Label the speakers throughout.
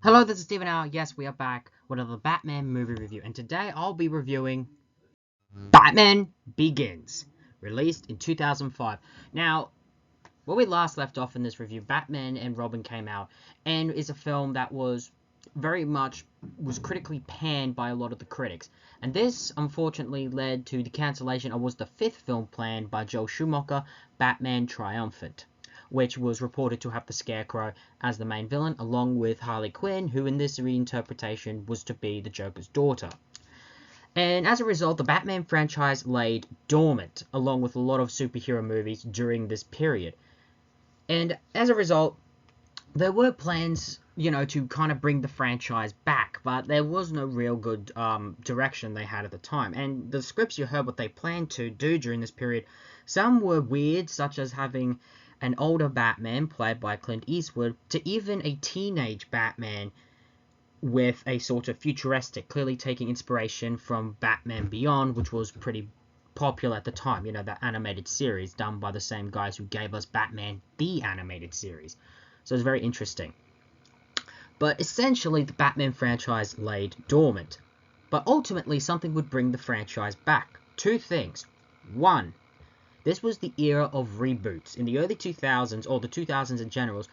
Speaker 1: Hello, this is Steven Hour. Yes, we are back with another Batman movie review, and today I'll be reviewing Batman Begins, released in 2005. Now, where we last left off in this review, Batman and Robin came out, and is a film that was very much was critically panned by a lot of the critics, and this unfortunately led to the cancellation of was the fifth film planned by Joel Schumacher, Batman Triumphant, which was reported to have the Scarecrow as the main villain, along with Harley Quinn, who in this reinterpretation was to be the Joker's daughter. And as a result, the Batman franchise laid dormant, along with a lot of superhero movies during this period. And as a result, there were plans, to kind of bring the franchise back, but there was no real good direction they had at the time. And the scripts you heard what they planned to do during this period, some were weird, such as having an older Batman played by Clint Eastwood, to even a teenage Batman with a sort of futuristic, clearly taking inspiration from Batman Beyond, which was pretty popular at the time, that animated series done by the same guys who gave us Batman the animated series. So it's very interesting. But essentially, the Batman franchise laid dormant. But ultimately, something would bring the franchise back. Two things. One, this was the era of reboots. In the early 2000s, or the 2000s in general,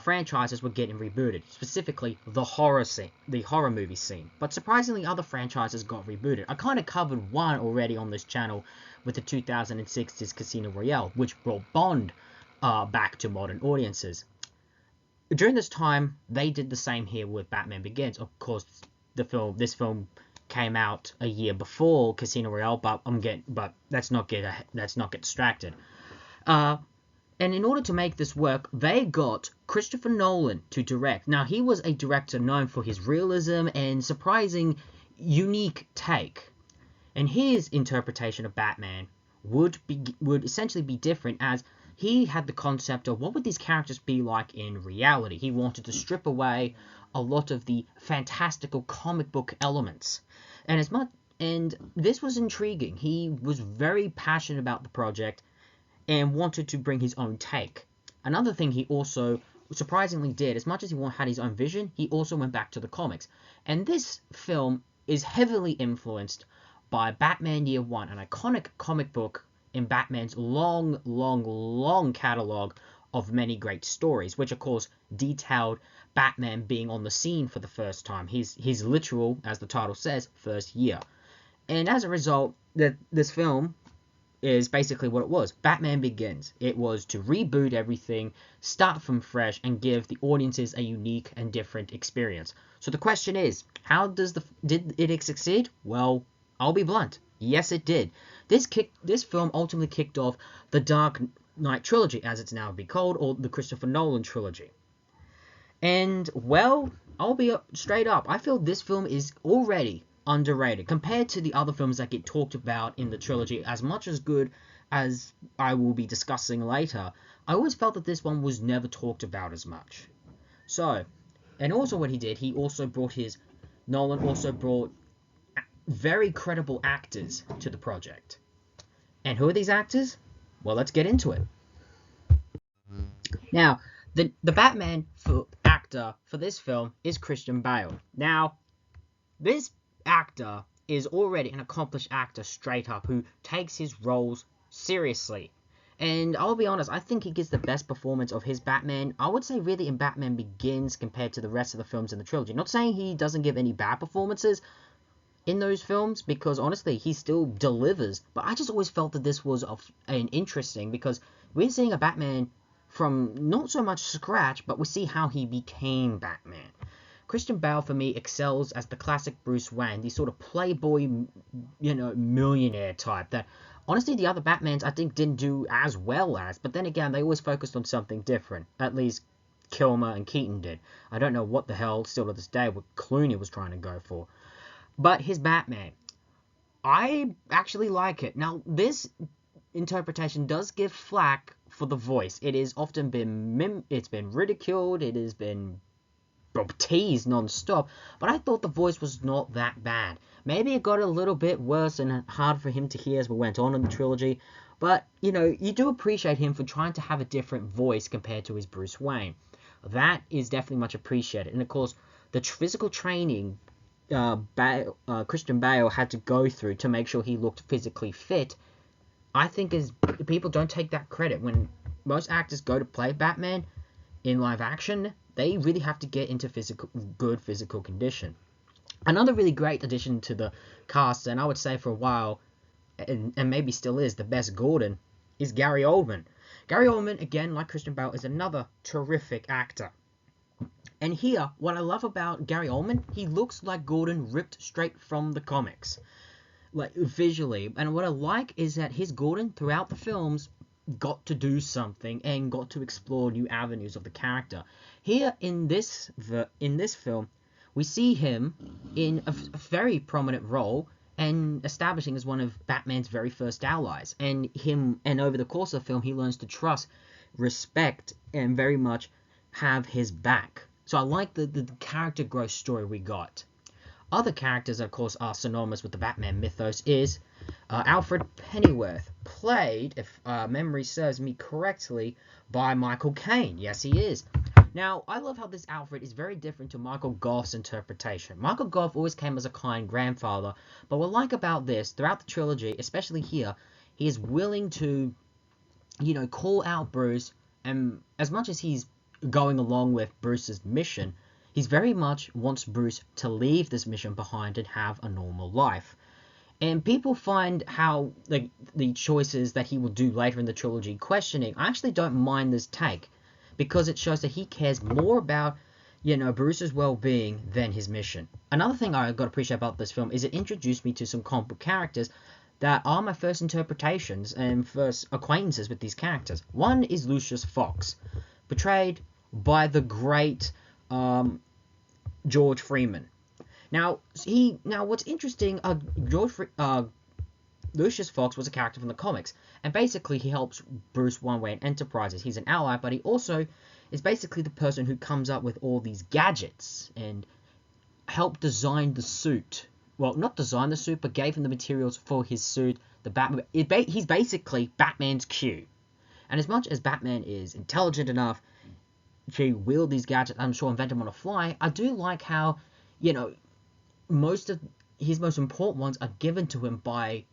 Speaker 1: franchises were getting rebooted, specifically the horror movie scene. But surprisingly, other franchises got rebooted. I kind of covered one already on this channel with the 2006's Casino Royale, which brought Bond back to modern audiences. During this time, they did the same here with Batman Begins. Of course, this film came out a year before Casino Royale, but let's not get distracted. And in order to make this work, they got Christopher Nolan to direct. Now, he was a director known for his realism and surprising, unique take. And his interpretation of Batman would essentially be different, as he had the concept of what would these characters be like in reality. He wanted to strip away a lot of the fantastical comic book elements. And this was intriguing. He was very passionate about the project and wanted to bring his own take. Another thing he also surprisingly did, as much as he had his own vision, he also went back to the comics. And this film is heavily influenced by Batman Year One, an iconic comic book in Batman's long catalog of many great stories, which of course detailed Batman being on the scene for the first time, his literal, as the title says, first year. And as a result, this film is basically what it was. Batman Begins. It was to reboot everything, start from fresh, and give the audiences a unique and different experience. So the question is, did it succeed? Well, I'll be blunt. Yes, it did. This film ultimately kicked off the Dark Knight trilogy, as it's now been called, or the Christopher Nolan trilogy. And, well, I'll be straight up. I feel this film is already underrated compared to the other films that get talked about in the trilogy. As much as good as I will be discussing later, I always felt that this one was never talked about as much. So, and also what he did, Nolan also brought very credible actors to the project. And who are these actors? Well, let's get into it. Now, the Batman actor for this film is Christian Bale. Now, this actor is already an accomplished actor straight up, who takes his roles seriously. And I'll be honest, I think he gives the best performance of his Batman, I would say really in Batman Begins compared to the rest of the films in the trilogy. Not saying he doesn't give any bad performances in those films, because honestly, he still delivers. But I just always felt that this was an interesting, because we're seeing a Batman from not so much scratch, but we see how he became Batman. Christian Bale, for me, excels as the classic Bruce Wayne, the sort of playboy, millionaire type that, honestly, the other Batmans, I think, didn't do as well as. But then again, they always focused on something different. At least Kilmer and Keaton did. I don't know what the hell, still to this day, what Clooney was trying to go for. But his Batman, I actually like it. Now, this interpretation does give flack for the voice. It has often been it's been ridiculed. It has been teased non-stop, but I thought the voice was not that bad. Maybe it got a little bit worse and hard for him to hear as we went on in the trilogy, but, you do appreciate him for trying to have a different voice compared to his Bruce Wayne. That is definitely much appreciated. And of course, the physical training Christian Bale had to go through to make sure he looked physically fit, I think is people don't take that credit. When most actors go to play Batman in live action, they really have to get into good physical condition. Another really great addition to the cast, and I would say for a while, and maybe still is, the best Gordon, is Gary Oldman. Gary Oldman, again, like Christian Bale, is another terrific actor. And here, what I love about Gary Oldman, he looks like Gordon ripped straight from the comics, like visually. And what I like is that his Gordon, throughout the films, got to do something and got to explore new avenues of the character. Here in this film, we see him in a very prominent role and establishing as one of Batman's very first allies. And over the course of the film, he learns to trust, respect, and very much have his back. So I like the character growth story we got. Other characters, of course, are synonymous with the Batman mythos is Alfred Pennyworth, played, if memory serves me correctly, by Michael Caine. Yes, he is. Now, I love how this Alfred is very different to Michael Gough's interpretation. Michael Gough always came as a kind grandfather, but what I like about this, throughout the trilogy, especially here, he is willing to, call out Bruce, and as much as he's going along with Bruce's mission, he very much wants Bruce to leave this mission behind and have a normal life. And people find how the choices that he will do later in the trilogy questioning. I actually don't mind this take, because it shows that he cares more about, Bruce's well-being than his mission. Another thing I got to appreciate about this film is it introduced me to some comic book characters that are my first interpretations and first acquaintances with these characters. One is Lucius Fox, portrayed by the great George Freeman. Now what's interesting, Lucius Fox was a character from the comics, and basically he helps Bruce Wayne Enterprises. He's an ally, but he also is basically the person who comes up with all these gadgets and helped design the suit. Well, not design the suit, but gave him the materials for his suit. He's basically Batman's Q. And as much as Batman is intelligent enough to wield these gadgets, I'm sure invent them on a fly, I do like how, most of his most important ones are given to him by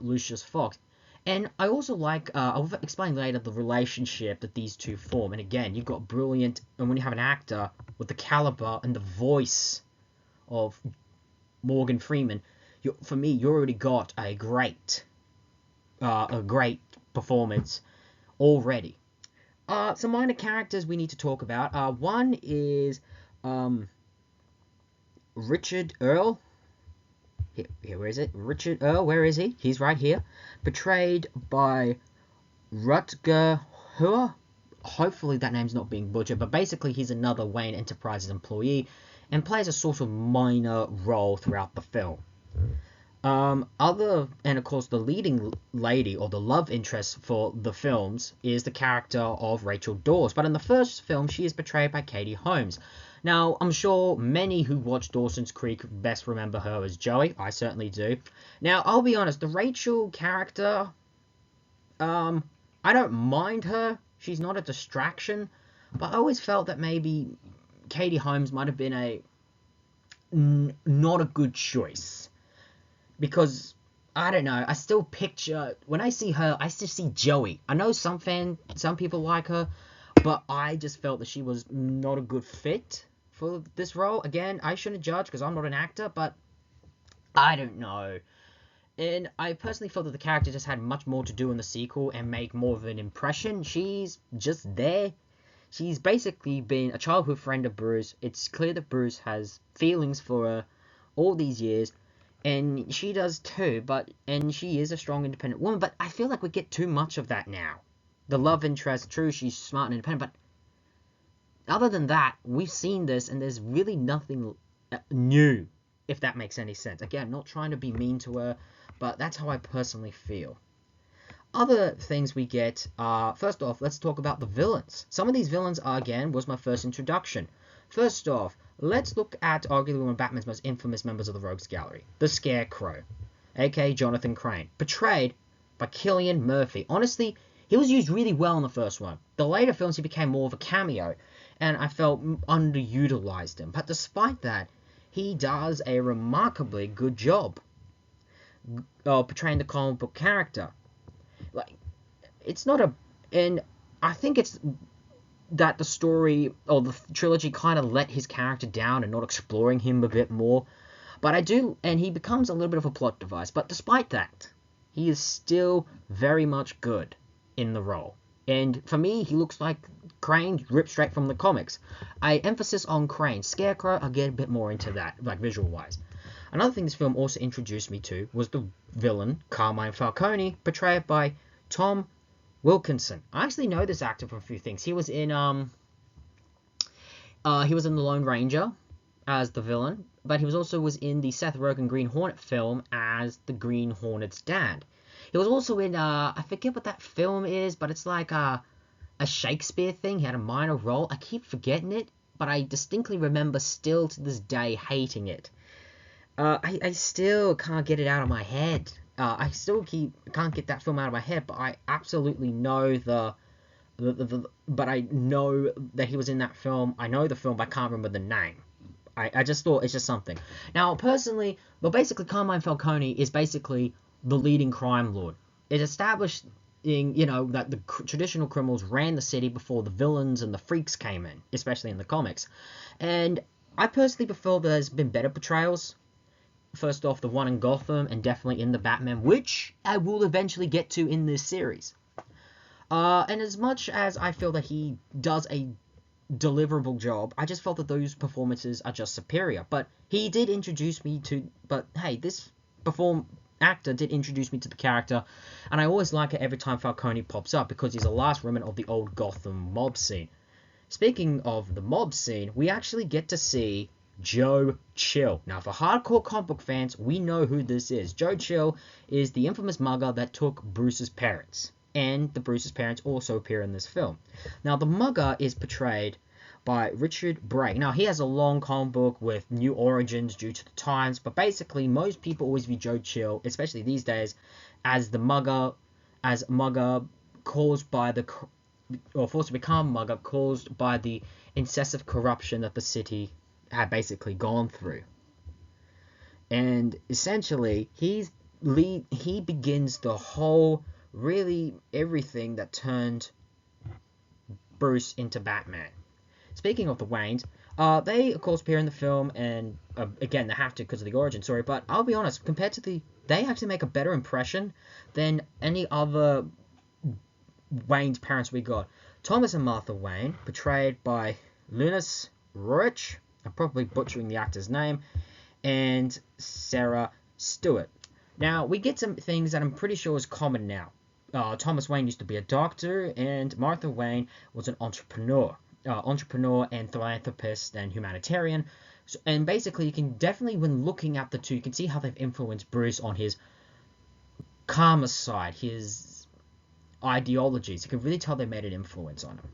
Speaker 1: Lucius Fox. And I also like, I'll explain later, the relationship that these two form. And again, you've got brilliant, and when you have an actor with the caliber and the voice of Morgan Freeman, for me, you already got a great performance already. Some minor characters we need to talk about. One is Richard Earl. Here, where is it? Richard Earl, where is he? He's right here. Portrayed by Rutger Hauer. Hopefully that name's not being butchered, but basically he's another Wayne Enterprises employee and plays a sort of minor role throughout the film. And of course the leading lady, or the love interest for the films, is the character of Rachel Dawes. But in the first film, she is portrayed by Katie Holmes. Now, I'm sure many who watch Dawson's Creek best remember her as Joey. I certainly do. Now, I'll be honest, the Rachel character, I don't mind her. She's not a distraction. But I always felt that maybe Katie Holmes might have been not a good choice. Because, I don't know, I still picture, when I see her, I still see Joey. I know some people like her, but I just felt that she was not a good fit for this role. Again, I shouldn't judge because I'm not an actor, but I don't know. And I personally felt that the character just had much more to do in the sequel and make more of an impression. She's just there. She's basically been a childhood friend of Bruce. It's clear that Bruce has feelings for her all these years, and she does too, and she is a strong, independent woman, but I feel like we get too much of that now. The love interest, true, she's smart and independent, but other than that, we've seen this, and there's really nothing new, if that makes any sense. Again, not trying to be mean to her, but that's how I personally feel. Other things we get are, first off, let's talk about the villains. Some of these villains was my first introduction. First off, let's look at arguably one of Batman's most infamous members of the Rogues Gallery, the Scarecrow, aka Jonathan Crane, portrayed by Cillian Murphy. Honestly, he was used really well in the first one. The later films, he became more of a cameo. and I felt underutilized him. But despite that, he does a remarkably good job portraying the comic book character. Like, it's not a, and I think it's that the story or the trilogy kind of let his character down and not exploring him a bit more. But I do, and he becomes a little bit of a plot device. But despite that, he is still very much good in the role. And for me, he looks like Crane ripped straight from the comics. I emphasis on Crane. Scarecrow, I'll get a bit more into that, like visual-wise. Another thing this film also introduced me to was the villain, Carmine Falconi, portrayed by Tom Wilkinson. I actually know this actor from a few things. He was in The Lone Ranger as the villain, but he was in the Seth Rogen Green Hornet film as the Green Hornet's dad. He was also in I forget what that film is, but it's like a Shakespeare thing. He had a minor role. I keep forgetting it, but I distinctly remember still to this day hating it. I still can't get it out of my head. I still can't get that film out of my head, but I absolutely know but I know that he was in that film. I know the film, but I can't remember the name. I just thought it's just something. Now, personally, basically, Carmine Falconi is basically the leading crime lord. It's established that the traditional criminals ran the city before the villains and the freaks came in, especially in the comics. And I personally prefer there's been better portrayals. First off, the one in Gotham, and definitely in the Batman, which I will eventually get to in this series. And as much as I feel that he does a deliverable job, I just felt that those performances are just superior. But he did introduce me to... But hey, this actor did introduce me to the character, and I always like it every time Falconi pops up, because he's the last remnant of the old Gotham mob scene. Speaking of the mob scene, we actually get to see Joe Chill. Now, for hardcore comic book fans, we know who this is. Joe Chill is the infamous mugger that took Bruce's parents. And the Bruce's parents also appear in this film. Now, the mugger is portrayed by Richard Brake. Now, he has a long comic book with new origins due to the times, but basically, most people always view Joe Chill, especially these days, as the mugger, caused by or forced to become mugger, caused by the incessive corruption that the city had basically gone through. And essentially, he begins the whole, really everything that turned Bruce into Batman. Speaking of the Waynes, they of course appear in the film, and again, they have to because of the origin story, but I'll be honest, compared to they actually make a better impression than any other Wayne's parents we got. Thomas and Martha Wayne, portrayed by Linus Roach, I'm probably butchering the actor's name, and Sarah Stewart. Now, we get some things that I'm pretty sure is common now. Thomas Wayne used to be a doctor, and Martha Wayne was an entrepreneur and philanthropist and humanitarian. And basically, you can definitely, when looking at the two, you can see how they've influenced Bruce on his calmer side, his ideologies. You can really tell they made an influence on him.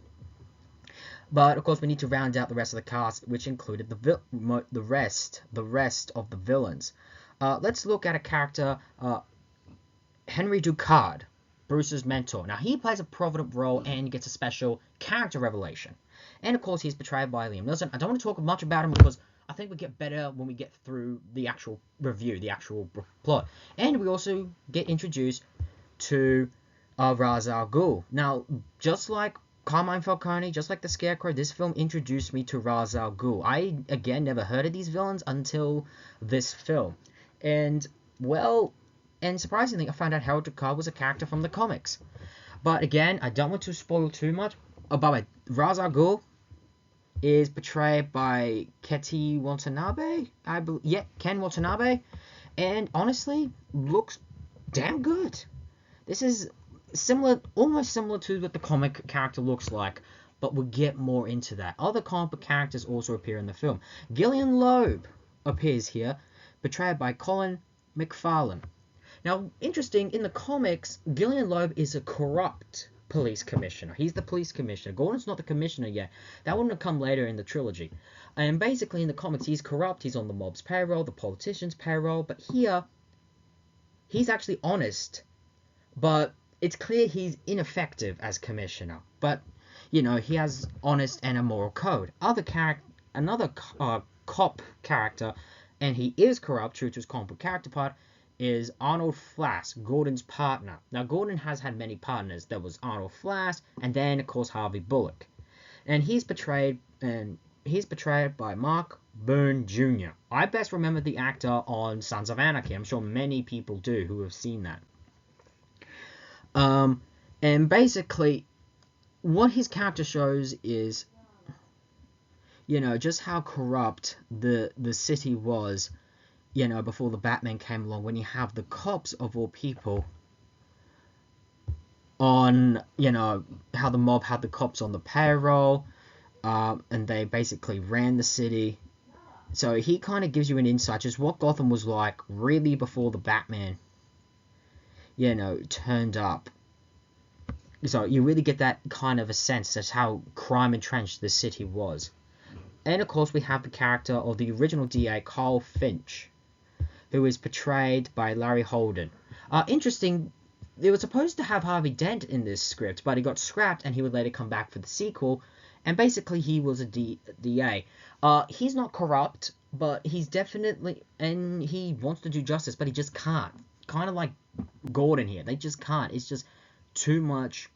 Speaker 1: But of course, we need to round out the rest of the cast, which included the rest of the villains. Let's look at a character, Henry Ducard, Bruce's mentor. Now, he plays a prominent role and gets a special character revelation. And of course, he's portrayed by Liam Neeson. I don't want to talk much about him because I think we get better when we get through the actual review, the actual plot. And we also get introduced to Ra's al Ghul. Now, just like Carmine Falconi, just like the Scarecrow, this film introduced me to Ra's al Ghul. I, again, never heard of these villains until this film. And, well, and surprisingly, I found out Harold Ducard was a character from the comics. But again, I don't want to spoil too much. By the way, Ra's al Ghul is portrayed by Ken Watanabe, Ken Watanabe, and honestly, looks damn good. This is almost similar to what the comic character looks like, but we'll get more into that. Other comic book characters also appear in the film. Gillian Loeb appears here, portrayed by Colin McFarlane. Now, interesting, in the comics, Gillian Loeb is a corrupt police commissioner. He's the police commissioner. Gordon's not the commissioner yet. That wouldn't have come later in the trilogy. And basically, in the comics, he's corrupt. He's on the mob's payroll, the politician's payroll. But here, he's actually honest. But it's clear he's ineffective as commissioner. But he has honest and a moral code. Another cop character, and he is corrupt, true to his comic book character part, is Arnold Flass, Gordon's partner. Now, Gordon has had many partners. There was Arnold Flass, and then, of course, Harvey Bullock. And he's portrayed by Mark Byrne Jr. I best remember the actor on Sons of Anarchy. I'm sure many people do who have seen that. And basically, what his character shows is, just how corrupt the city was, before the Batman came along, when you have the cops, of all people, on, how the mob had the cops on the payroll, and they basically ran the city. So he kind of gives you an insight just what Gotham was like really before the Batman, turned up. So you really get that kind of a sense that's how crime entrenched the city was. And of course we have the character of the original DA, Carl Finch, who is portrayed by Larry Holden. Interesting, they were supposed to have Harvey Dent in this script, but he got scrapped and he would later come back for the sequel. And basically he was a DA. He's not corrupt, but he's definitely, and he wants to do justice, but he just can't. Kind of like Gordon here. They just can't. It's just too much,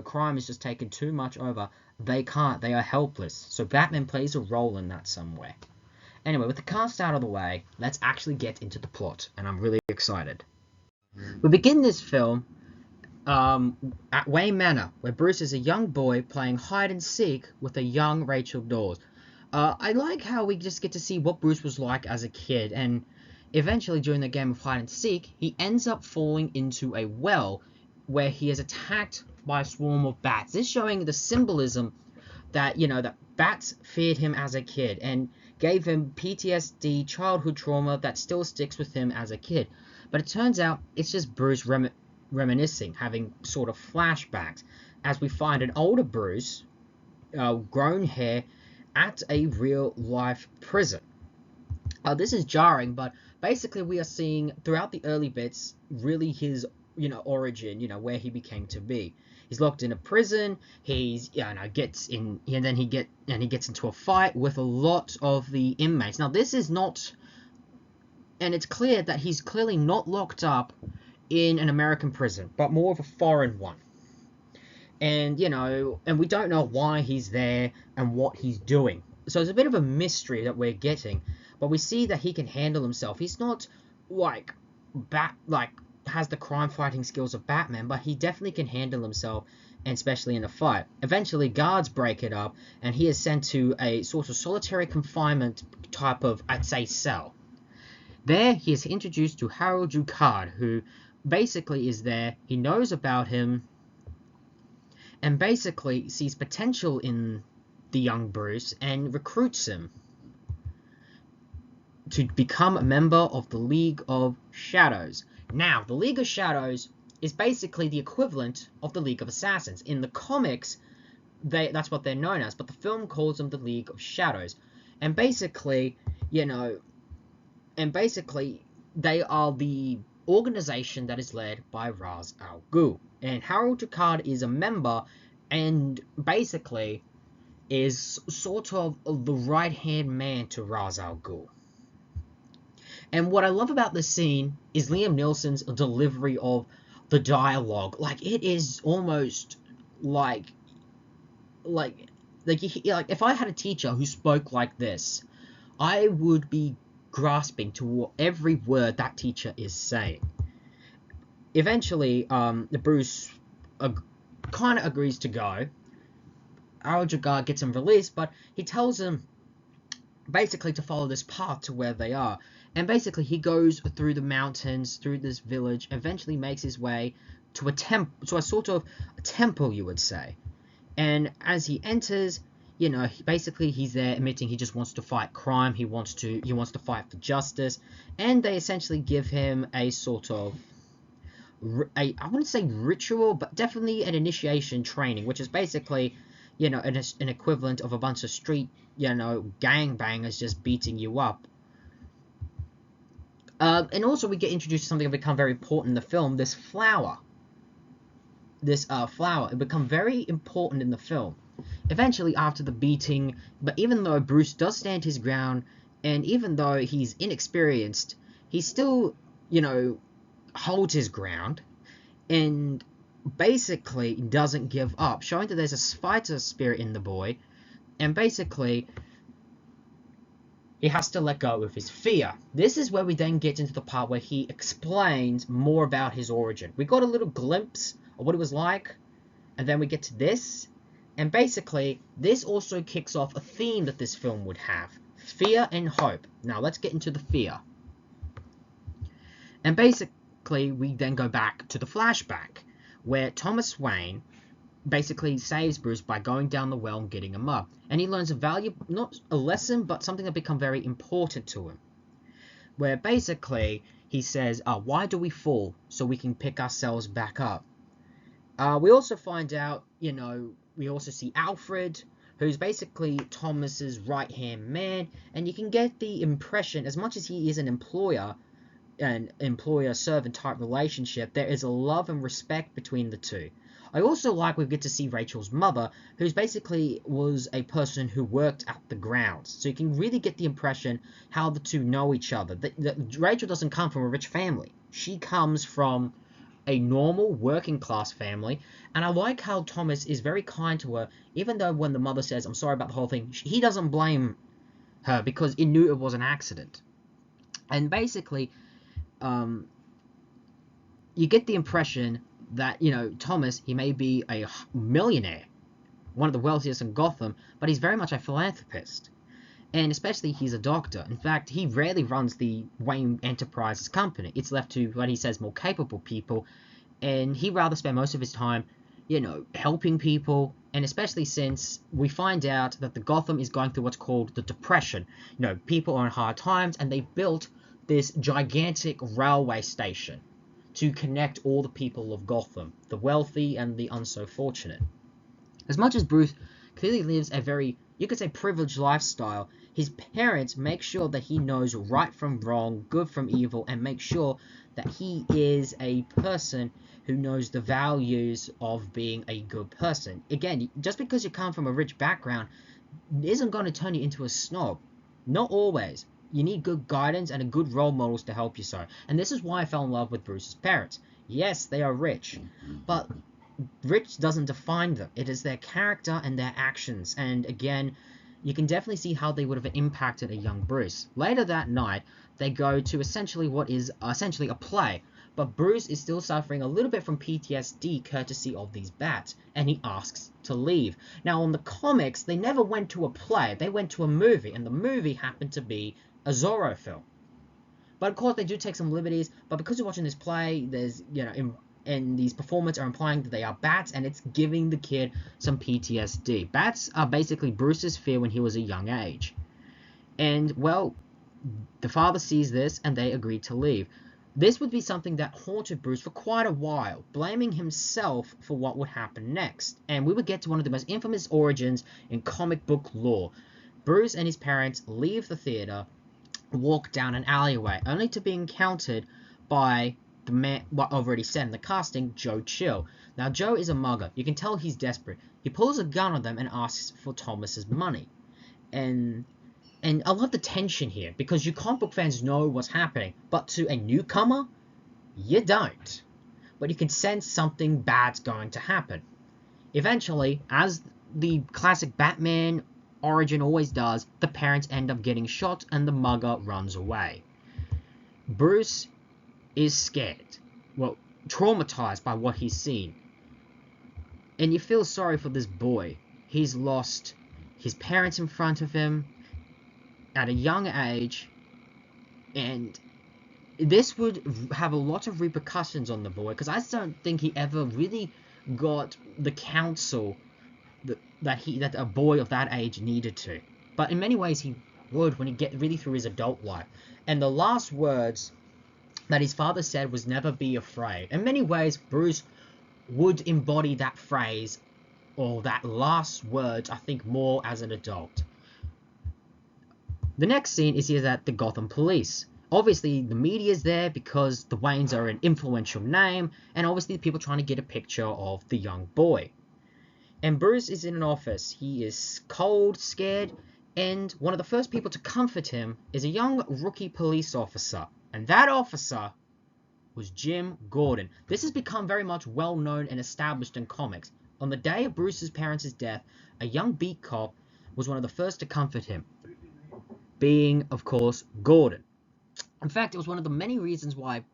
Speaker 1: crime is just taken too much over. They can't. They are helpless. So Batman plays a role in that somewhere. Anyway, with the cast out of the way, let's actually get into the plot, and I'm really excited. We begin this film at Wayne Manor, where Bruce is a young boy playing hide and seek with a young Rachel Dawes. I like how we just get to see what Bruce was like as a kid, and eventually during the game of hide and seek, he ends up falling into a well where he is attacked by a swarm of bats. This showing the symbolism that, that bats feared him as a kid and gave him PTSD, childhood trauma that still sticks with him as a kid. But it turns out it's just Bruce reminiscing, having sort of flashbacks, as we find an older Bruce, grown hair, at a real-life prison. This is jarring, but basically we are seeing throughout the early bits really his origin, where he became to be. He's locked in a prison. He's gets in, and then he gets into a fight with a lot of the inmates. Now this is not, and it's clear that he's clearly not locked up in an American prison, but more of a foreign one. And and we don't know why he's there and what he's doing. So it's a bit of a mystery that we're getting, but we see that he can handle himself. He's not like has the crime fighting skills of Batman, but he definitely can handle himself, and especially in a fight. Eventually guards break it up and he is sent to a sort of solitary confinement type of, I'd say, cell. There he is introduced to Harold Ducard, who basically is there. He knows about him and basically sees potential in the young Bruce and recruits him to become a member of the League of Shadows. Now, the League of Shadows is basically the equivalent of the League of Assassins. In the comics, that's what they're known as, but the film calls them the League of Shadows. And basically, they are the organization that is led by Ra's al Ghul. And Harold Ducard is a member and basically is sort of the right-hand man to Ra's al Ghul. And what I love about this scene is Liam Neeson's delivery of the dialogue. Like, it is almost like if I had a teacher who spoke like this, I would be grasping to every word that teacher is saying. Eventually, the Bruce kind of agrees to go. Harold Ducard gets him released, but he tells him basically to follow this path to where they are. And basically he goes through the mountains, through this village, eventually makes his way to a sort of a temple, you would say. And as he enters, basically he's there admitting he just wants to fight crime, he wants to fight for justice, and they essentially give him a sort of I wouldn't say ritual, but definitely an initiation training, which is basically, an equivalent of a bunch of street, gangbangers just beating you up. And also we get introduced to something that become very important in the film, this flower. It become very important in the film. Eventually, after the beating, but even though Bruce does stand his ground, and even though he's inexperienced, he still, holds his ground, and basically doesn't give up, showing that there's a fighter spirit in the boy, and basically he has to let go of his fear. This is where we then get into the part where he explains more about his origin. We got a little glimpse of what it was like, and then we get to this, and basically this also kicks off a theme that this film would have: fear and hope. Now let's get into the fear. And basically we then go back to the flashback, where Thomas Wayne basically saves Bruce by going down the well and getting him up. And he learns a value, not a lesson, but something that become very important to him. Where basically he says, why do we fall? So we can pick ourselves back up. We also find out, we also see Alfred, who's basically Thomas's right-hand man. And you can get the impression, as much as he is an employer, an employer-servant type relationship, there is a love and respect between the two. I also like we get to see Rachel's mother, who's basically was a person who worked at the grounds. So you can really get the impression how the two know each other. Rachel doesn't come from a rich family. She comes from a normal working class family. And I like how Thomas is very kind to her, even though when the mother says, I'm sorry about the whole thing, he doesn't blame her because he knew it was an accident. And basically, you get the impression that, Thomas, he may be a millionaire, one of the wealthiest in Gotham, but he's very much a philanthropist. And especially he's a doctor. In fact, he rarely runs the Wayne Enterprises company. It's left to, what he says, more capable people. And he rather spend most of his time, helping people. And especially since we find out that the Gotham is going through what's called the Depression. People are in hard times, and they built this gigantic railway station to connect all the people of Gotham, the wealthy and the unso-fortunate. As much as Bruce clearly lives a very, you could say, privileged lifestyle, his parents make sure that he knows right from wrong, good from evil, and make sure that he is a person who knows the values of being a good person. Again, just because you come from a rich background isn't going to turn you into a snob. Not always. You need good guidance and good role models to help you so. And this is why I fell in love with Bruce's parents. Yes, they are rich, but rich doesn't define them. It is their character and their actions. And again, you can definitely see how they would have impacted a young Bruce. Later that night, they go to essentially what is essentially a play. But Bruce is still suffering a little bit from PTSD courtesy of these bats, and he asks to leave. Now, in the comics, they never went to a play. They went to a movie, and the movie happened to be a Zorro film. But of course they do take some liberties, but because you're watching this play, there's, and these performers are implying that they are bats, and it's giving the kid some PTSD. Bats are basically Bruce's fear when he was a young age. And, well, the father sees this, and they agree to leave. This would be something that haunted Bruce for quite a while, blaming himself for what would happen next. And we would get to one of the most infamous origins in comic book lore. Bruce and his parents leave the theater, walk down an alleyway, only to be encountered by the man, what I've already said in the casting, Joe Chill. Now, Joe is a mugger. You can tell he's desperate. He pulls a gun on them and asks for Thomas's money. And I love the tension here, because you comic book fans know what's happening, but to a newcomer, you don't. But you can sense something bad's going to happen. Eventually, as the classic Batman origin always does, the parents end up getting shot and the mugger runs away. Bruce is scared, well, traumatized by what he's seen. And you feel sorry for this boy. He's lost his parents in front of him at a young age, and this would have a lot of repercussions on the boy, because I just don't think he ever really got the counsel that a boy of that age needed to. But in many ways he would when he get really through his adult life. And the last words that his father said was never be afraid. In many ways, Bruce would embody that phrase, or that last words, I think, more as an adult. The next scene is here at the Gotham Police. Obviously, the media is there because the Waynes are an influential name, and obviously the people trying to get a picture of the young boy. And Bruce is in an office. He is cold, scared, and one of the first people to comfort him is a young rookie police officer. And that officer was Jim Gordon. This has become very much well known and established in comics. On the day of Bruce's parents' death, a young beat cop was one of the first to comfort him, being, of course, Gordon. In fact, it was one of the many reasons why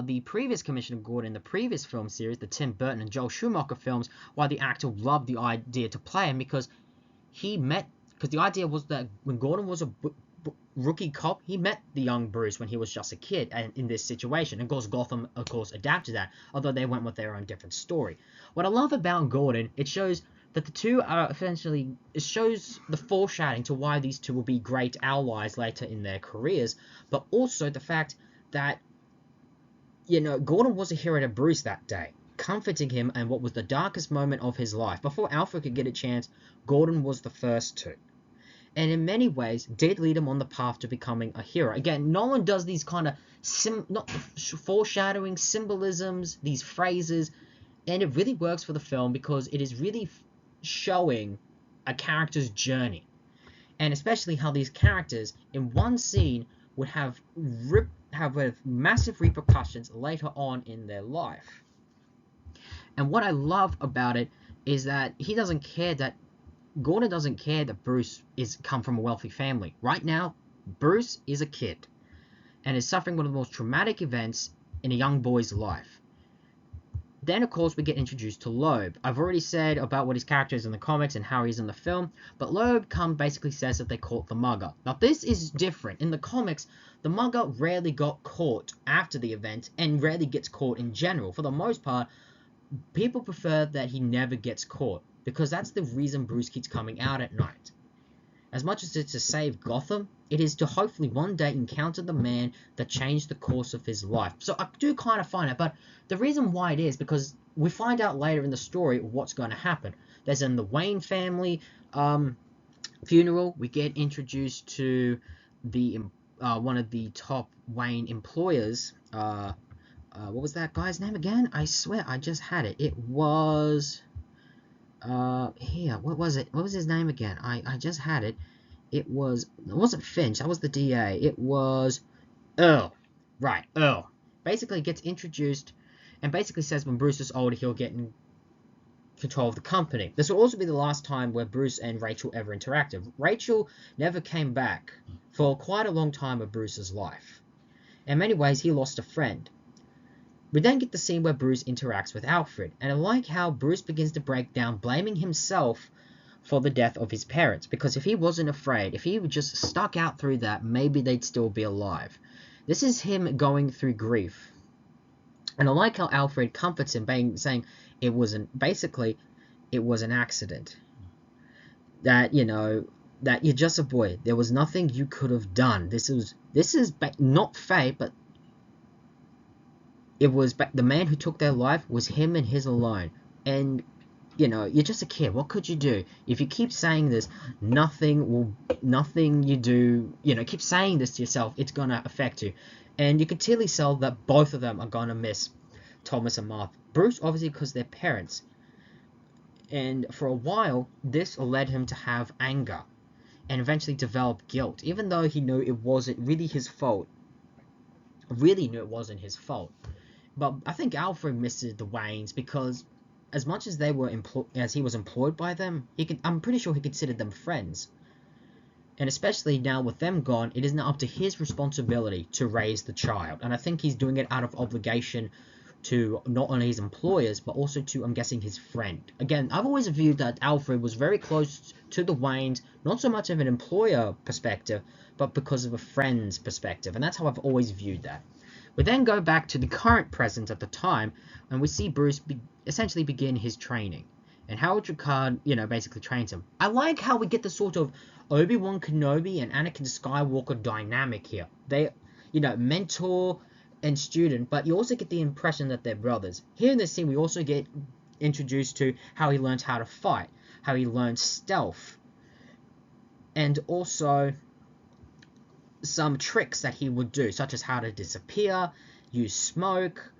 Speaker 1: the previous Commissioner Gordon, the previous film series, the Tim Burton and Joel Schumacher films, why the actor loved the idea to play him, because the idea was that when Gordon was a rookie cop, he met the young Bruce when he was just a kid and in this situation. And of course, Gotham, of course, adapted that, although they went with their own different story. What I love about Gordon, it shows that the two are essentially, it shows the foreshadowing to why these two will be great allies later in their careers, but also the fact that, you know, Gordon was a hero to Bruce that day, comforting him in what was the darkest moment of his life. Before Alfred could get a chance, Gordon was the first to. And in many ways, did lead him on the path to becoming a hero. Again, no one does these kind of not foreshadowing symbolisms, these phrases, and it really works for the film because it is really showing a character's journey. And especially how these characters, in one scene, would have massive repercussions later on in their life. And what I love about it is that Gordon doesn't care that Bruce is come from a wealthy family. Right now, Bruce is a kid and is suffering one of the most traumatic events in a young boy's life. Then, of course, we get introduced to Loeb. I've already said about what his character is in the comics and how he's in the film, but Loeb basically says that they caught the mugger. Now, this is different. In the comics, the mugger rarely got caught after the event and rarely gets caught in general. For the most part, people prefer that he never gets caught because that's the reason Bruce keeps coming out at night. As much as it's to save Gotham, it is to hopefully one day encounter the man that changed the course of his life. So I do kind of find it, but the reason why it is because we find out later in the story what's going to happen. There's in the Wayne family funeral, we get introduced to the one of the top Wayne employers. What was that guy's name again? I swear I just had it. It was... what was it? What was his name again? I just had it. It wasn't Finch, that was the DA. It was Earl. Right, Earl. Basically gets introduced and basically says when Bruce is older, he'll get in control of the company. This will also be the last time where Bruce and Rachel ever interacted. Rachel never came back for quite a long time of Bruce's life. In many ways, he lost a friend. We then get the scene where Bruce interacts with Alfred, and I like how Bruce begins to break down, blaming himself for the death of his parents, because if he wasn't afraid, if he would just stuck out through that, maybe they'd still be alive. This is him going through grief. And I like how Alfred comforts him, saying it was an accident. That, you know, that you're just a boy. There was nothing you could have done. This is not fate, but it was the man who took their life was him and his alone. And, you know, you're just a kid. What could you do? If you keep saying this, nothing you do, you know, keep saying this to yourself, it's going to affect you. And you can clearly tell that both of them are going to miss Thomas and Martha. Bruce, obviously, because they're parents. And for a while, this led him to have anger and eventually develop guilt, even though he knew it wasn't really his fault. Really knew it wasn't his fault. But I think Alfred misses the Waynes because as much as he was employed by them, I'm pretty sure he considered them friends. And especially now with them gone, it is now up to his responsibility to raise the child. And I think he's doing it out of obligation to not only his employers, but also to, I'm guessing, his friend. Again, I've always viewed that Alfred was very close to the Waynes, not so much of an employer perspective, but because of a friend's perspective. And that's how I've always viewed that. We then go back to the current present at the time, and we see Bruce essentially begin his training. And Harold Ricard, you know, basically trains him. I like how we get the sort of Obi-Wan Kenobi and Anakin Skywalker dynamic here. They, you know, mentor and student, but you also get the impression that they're brothers. Here in this scene, we also get introduced to how he learns how to fight, how he learns stealth, and also some tricks that he would do, such as how to disappear, use smoke,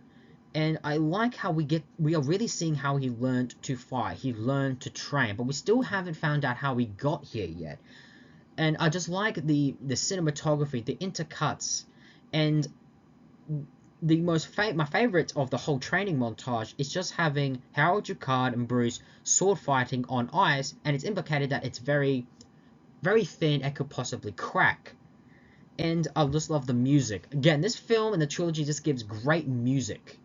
Speaker 1: And I like how we are really seeing how he learned to fight, he learned to train, but we still haven't found out how he got here yet. And I just like the cinematography, the intercuts, and my favorite of the whole training montage is just having Harold, Jacquard, and Bruce sword fighting on ice, and it's implicated that it's very, very thin and could possibly crack. And I just love the music. Again, this film and the trilogy just gives great music,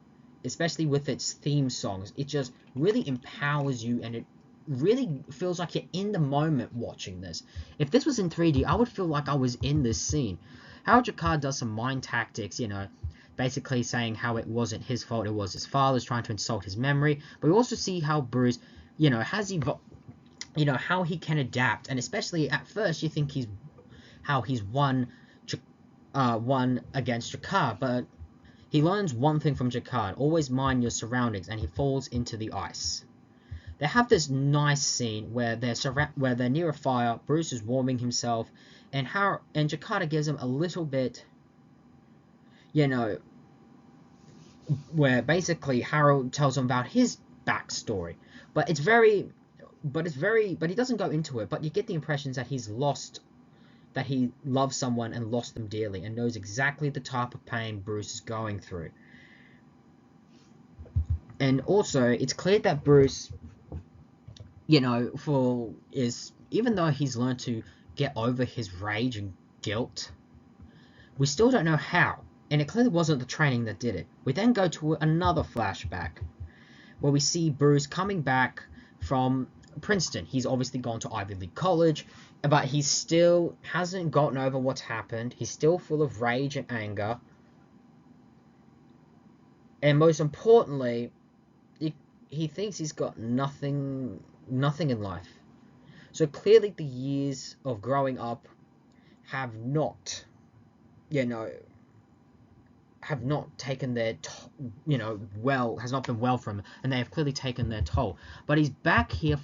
Speaker 1: especially with its theme songs. It just really empowers you, and it really feels like you're in the moment watching this. If this was in 3D, I would feel like I was in this scene. Harold Jacquard does some mind tactics, basically saying how it wasn't his fault, it was his father's trying to insult his memory. But we also see how Bruce, has how he can adapt, and especially at first you think he's won against Jacquard, but he learns one thing from Jacquard: always mind your surroundings, and he falls into the ice. They have this nice scene where they're near a fire. Bruce is warming himself, and Jacquard gives him a little bit, where basically Harold tells him about his backstory, but he doesn't go into it. But you get the impressions that that he loves someone and lost them dearly, and knows exactly the type of pain Bruce is going through. And also, it's clear that Bruce, even though he's learned to get over his rage and guilt, we still don't know how. And it clearly wasn't the training that did it. We then go to another flashback, where we see Bruce coming back from Princeton. He's obviously gone to Ivy League college, but he still hasn't gotten over what's happened. He's still full of rage and anger. And most importantly, he thinks he's got nothing in life. So clearly the years of growing up have not taken their has not been well for him, and they have clearly taken their toll. But he's back here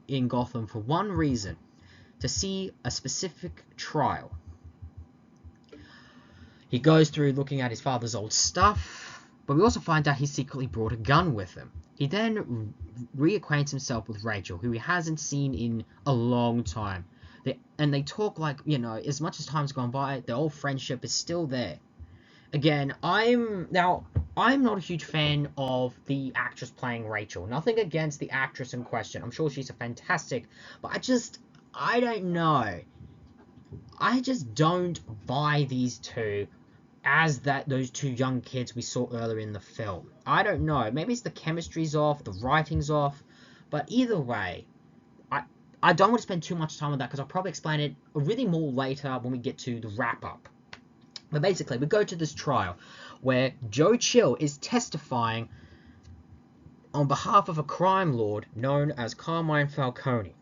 Speaker 1: in Gotham for one reason: to see a specific trial. He goes through looking at his father's old stuff, but we also find out he secretly brought a gun with him. He then reacquaints himself with Rachel, who he hasn't seen in a long time. They talk like, as much as time's gone by, their old friendship is still there. Again, I'm not a huge fan of the actress playing Rachel. Nothing against the actress in question. I'm sure she's a fantastic, but I don't know. I just don't buy these two as those two young kids we saw earlier in the film. I don't know. Maybe it's the chemistry's off, the writing's off, but either way, I don't want to spend too much time on that because I'll probably explain it really more later when we get to the wrap-up. But basically, we go to this trial where Joe Chill is testifying on behalf of a crime lord known as Carmine Falconi.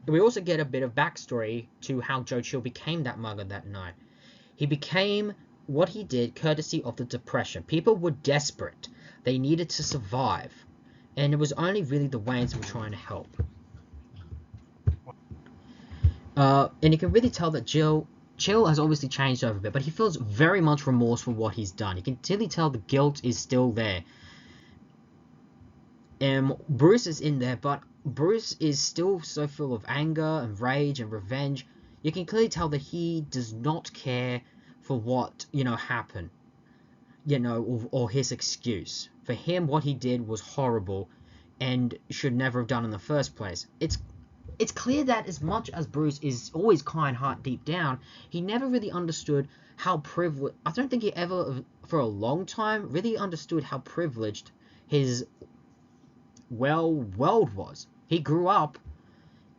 Speaker 1: We also get a bit of backstory to how Joe Chill became that mugger that night. He became what he did courtesy of the Depression. People were desperate. They needed to survive. And it was only really the Waynes who were trying to help. And you can really tell that Chill has obviously changed over a bit, but he feels very much remorse for what he's done. You can clearly tell the guilt is still there. And Bruce is in there, but Bruce is still so full of anger and rage and revenge. You can clearly tell that he does not care for what, happened, or his excuse. For him, what he did was horrible and should never have done in the first place. It's clear that as much as Bruce is always kind heart deep down, he never really understood how privileged... I don't think he ever, for a long time, really understood how privileged his, world was. He grew up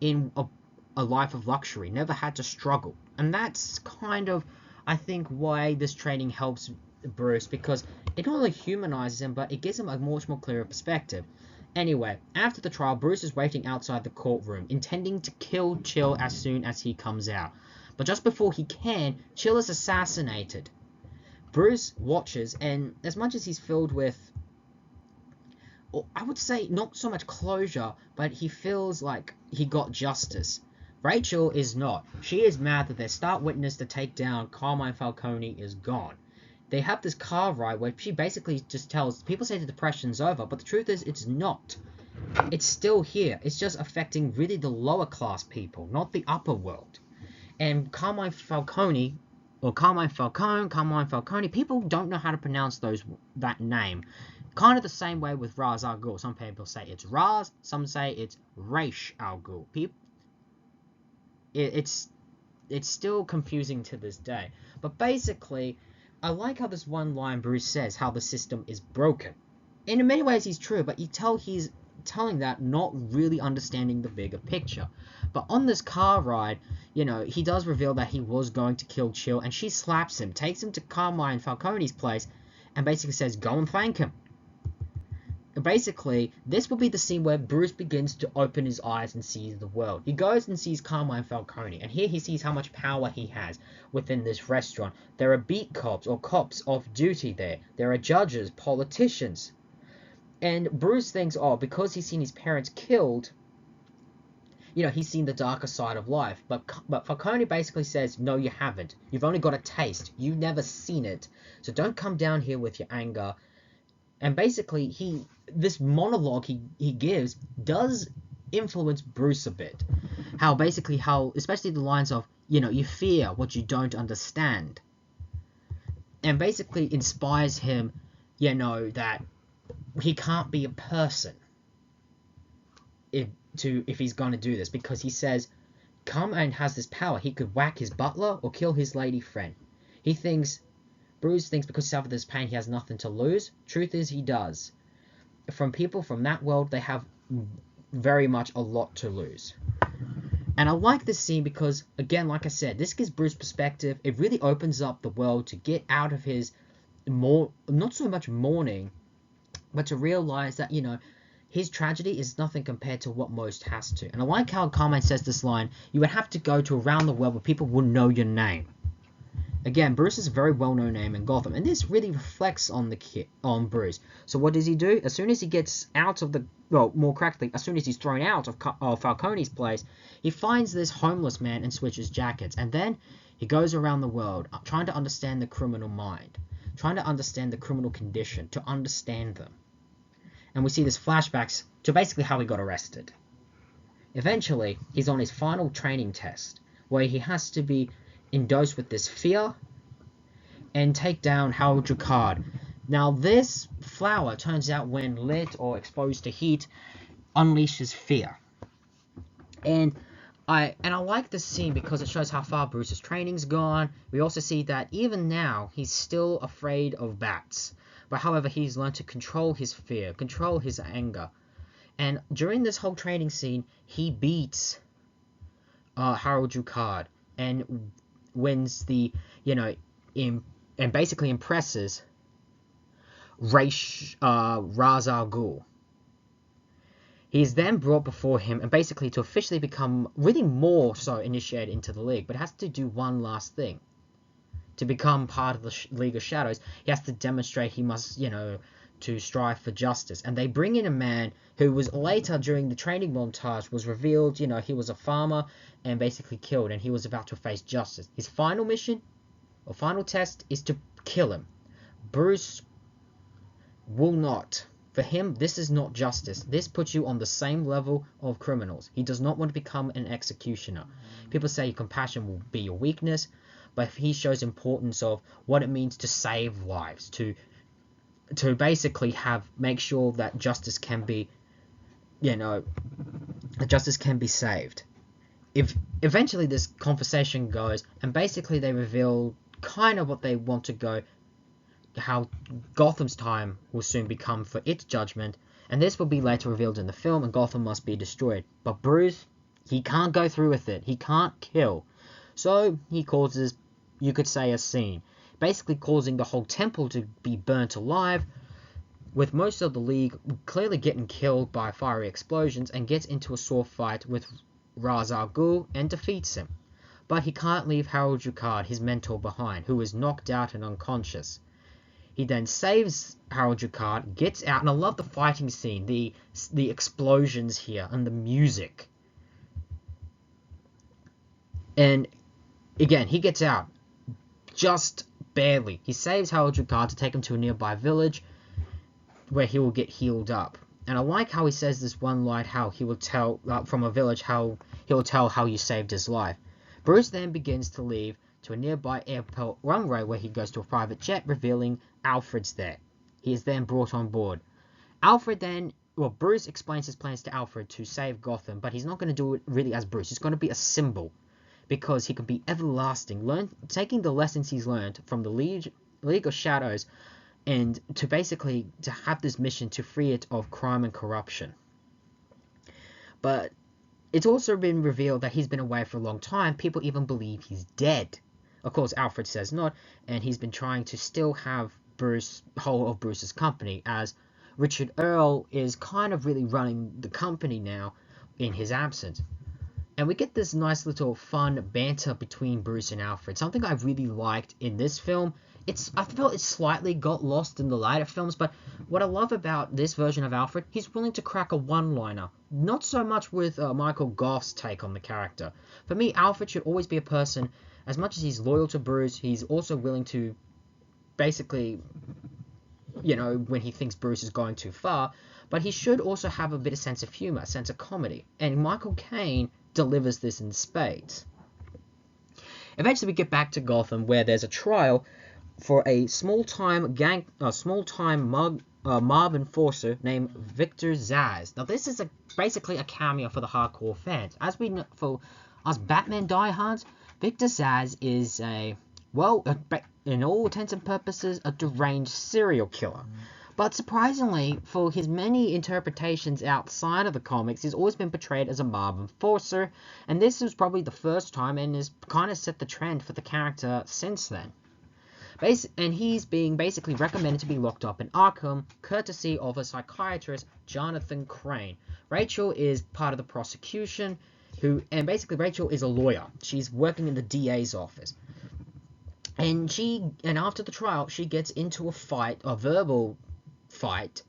Speaker 1: in a life of luxury, never had to struggle. And that's kind of, I think, why this training helps Bruce, because it not only humanizes him, but it gives him a much more clearer perspective. Anyway, after the trial, Bruce is waiting outside the courtroom, intending to kill Chill as soon as he comes out. But just before he can, Chill is assassinated. Bruce watches, and as much as he's filled with, I would say not so much closure, but he feels like he got justice. Rachel is not. She is mad that their star witness to take down Carmine Falconi is gone. they have this car ride where she basically just tells people say the depression's over, but the truth is it's not. It's still here. It's just affecting really the lower class people, not the upper world. And Carmine Falconi, or Carmine Falconi, people don't know how to pronounce that name. Kind of the same way with Ra's al Ghul. Some people say it's Ra's, some say it's Ra's al Ghul. It's still confusing to this day. But basically, I like how this one line Bruce says, how the system is broken. And in many ways he's true, but you tell he's telling that not really understanding the bigger picture. But on this car ride, you know, he does reveal that he was going to kill Chill, and she slaps him, takes him to Carmine Falconi's place, and basically says, go and thank him. Basically, this will be the scene where Bruce begins to open his eyes and sees the world. He goes and sees Carmine Falconi, and here he sees how much power he has within this restaurant. There are beat cops, or cops off duty there. There are judges, politicians. And Bruce thinks, oh, because he's seen his parents killed, you know, he's seen the darker side of life. But Falconi basically says, no, you haven't. You've only got a taste. You've never seen it. So don't come down here with your anger. And basically, this monologue he gives does influence Bruce a bit. Especially the lines of, you know, you fear what you don't understand. And basically inspires him, you know, that he can't be a person if he's going to do this. Because he says, Carmine has this power. He could whack his butler or kill his lady friend. Bruce thinks because he suffered this pain, he has nothing to lose. Truth is, he does. From people from that world, they have very much a lot to lose. And I like this scene because, again, like I said, this gives Bruce perspective. It really opens up the world to get out of his not so much mourning, but to realize that, you know, his tragedy is nothing compared to what most has to. And I like how Carmine says this line, you would have to go to around the world where people wouldn't know your name. Again, Bruce is a very well-known name in Gotham, and this really reflects on Bruce. So what does he do? As soon as he gets out of more correctly, as soon as he's thrown out of Falconi's place, he finds this homeless man and switches jackets. And then he goes around the world trying to understand the criminal mind, trying to understand the criminal condition, to understand them. And we see this flashbacks to basically how he got arrested. Eventually, he's on his final training test, where he has to be endorsed with this fear and take down Harold Jacquard. Now, this flower turns out when lit or exposed to heat unleashes fear. And I like this scene because it shows how far Bruce's training's gone. We also see that even now he's still afraid of bats. But however, he's learned to control his fear, control his anger. And during this whole training scene, he beats Harold Jacquard and wins the, you know, and basically impresses Ra's al Ghul. He is then brought before him and basically to officially become really more so initiated into the League, but has to do one last thing. To become part of the League of Shadows, he has to demonstrate he must, you know, to strive for justice. And they bring in a man who was later, during the training montage, was revealed, you know, he was a farmer and basically killed, and he was about to face justice. His final mission, or final test, is to kill him. Bruce will not. For him, this is not justice. This puts you on the same level of criminals. He does not want to become an executioner. People say compassion will be your weakness, but he shows importance of what it means to save lives, to basically make sure that justice can be, you know, justice can be saved. If eventually this conversation goes, and basically they reveal kind of what they want to go, how Gotham's time will soon become for its judgment, and this will be later revealed in the film, and Gotham must be destroyed. But Bruce, he can't go through with it. He can't kill. So he causes, you could say, a scene, basically causing the whole temple to be burnt alive, with most of the League clearly getting killed by fiery explosions, and gets into a sword fight with Ra's al Ghul and defeats him. But he can't leave Harold Jacquard, his mentor, behind, who is knocked out and unconscious. He then saves Harold Jacquard, gets out, and I love the fighting scene, the explosions here, and the music. And again, he gets out, just barely. He saves Harold's regard to take him to a nearby village where he will get healed up. And I like how he says this one line, how he will tell, from a village, how he will tell how you saved his life. Bruce then begins to leave to a nearby airport runway where he goes to a private jet, revealing Alfred's there. He is then brought on board. Bruce explains his plans to Alfred to save Gotham, but he's not going to do it really as Bruce. He's going to be a symbol, because he can be everlasting, taking the lessons he's learned from the League of Shadows, and to basically to have this mission to free it of crime and corruption. But it's also been revealed that he's been away for a long time. People even believe he's dead. Of course, Alfred says not, and he's been trying to still have whole of Bruce's company, as Richard Earl is kind of really running the company now in his absence. And we get this nice little fun banter between Bruce and Alfred, something I really liked in this film. I felt it slightly got lost in the later films, but what I love about this version of Alfred, he's willing to crack a one-liner. Not so much with Michael Goff's take on the character. For me, Alfred should always be a person, as much as he's loyal to Bruce, he's also willing to basically, when he thinks Bruce is going too far, but he should also have a bit of sense of humor, a sense of comedy. And Michael Caine delivers this in spades. Eventually we get back to Gotham, where there's a trial for a small-time mob enforcer named Victor Zsasz. Now this is basically a cameo for the hardcore fans. As we know, for us Batman diehards, Victor Zsasz is in all intents and purposes, a deranged serial killer. But surprisingly, for his many interpretations outside of the comics, he's always been portrayed as a mob enforcer, and this was probably the first time and has kind of set the trend for the character since then. And he's being basically recommended to be locked up in Arkham, courtesy of a psychiatrist, Jonathan Crane. Rachel is part of the prosecution, and basically Rachel is a lawyer. She's working in the DA's office. And after the trial, she gets into a verbal fight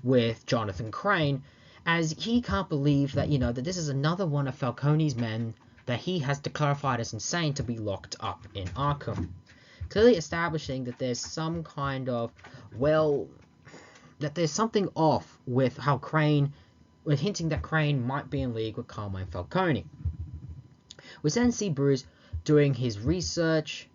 Speaker 1: with Jonathan Crane, as he can't believe that, that this is another one of Falconi's men that he has clarified as insane to be locked up in Arkham. Clearly establishing that there's some kind of, that there's something off with how hinting that Crane might be in league with Carmine Falconi. We then see Bruce doing his research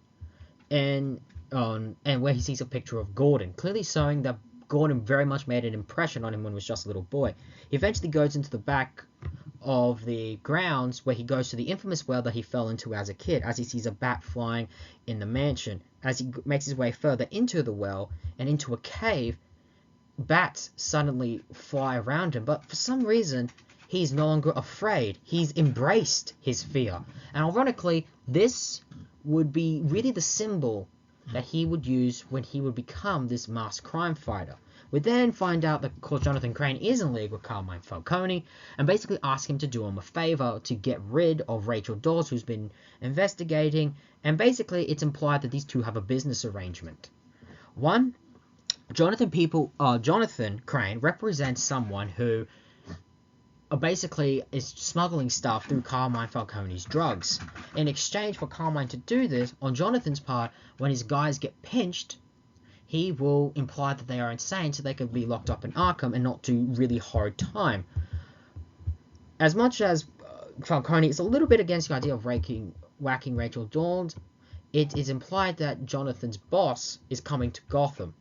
Speaker 1: and where he sees a picture of Gordon, clearly showing that Gordon very much made an impression on him when he was just a little boy. He eventually goes into the back of the grounds, where he goes to the infamous well that he fell into as a kid, as he sees a bat flying in the mansion. As he makes his way further into the well and into a cave, bats suddenly fly around him, but for some reason he's no longer afraid. He's embraced his fear, and ironically, this would be really the symbol that he would use when he would become this masked crime fighter. We then find out that, of course, Jonathan Crane is in league with Carmine Falconi, and basically ask him to do him a favor to get rid of Rachel Dawes, who's been investigating, and basically it's implied that these two have a business arrangement. One, Jonathan Crane represents someone who basically is smuggling stuff through Carmine Falconi's drugs. In exchange for Carmine to do this, on Jonathan's part, when his guys get pinched, he will imply that they are insane so they can be locked up in Arkham and not do really hard time. As much as Falconi is a little bit against the idea of whacking Rachel Dawes, it is implied that Jonathan's boss is coming to Gotham,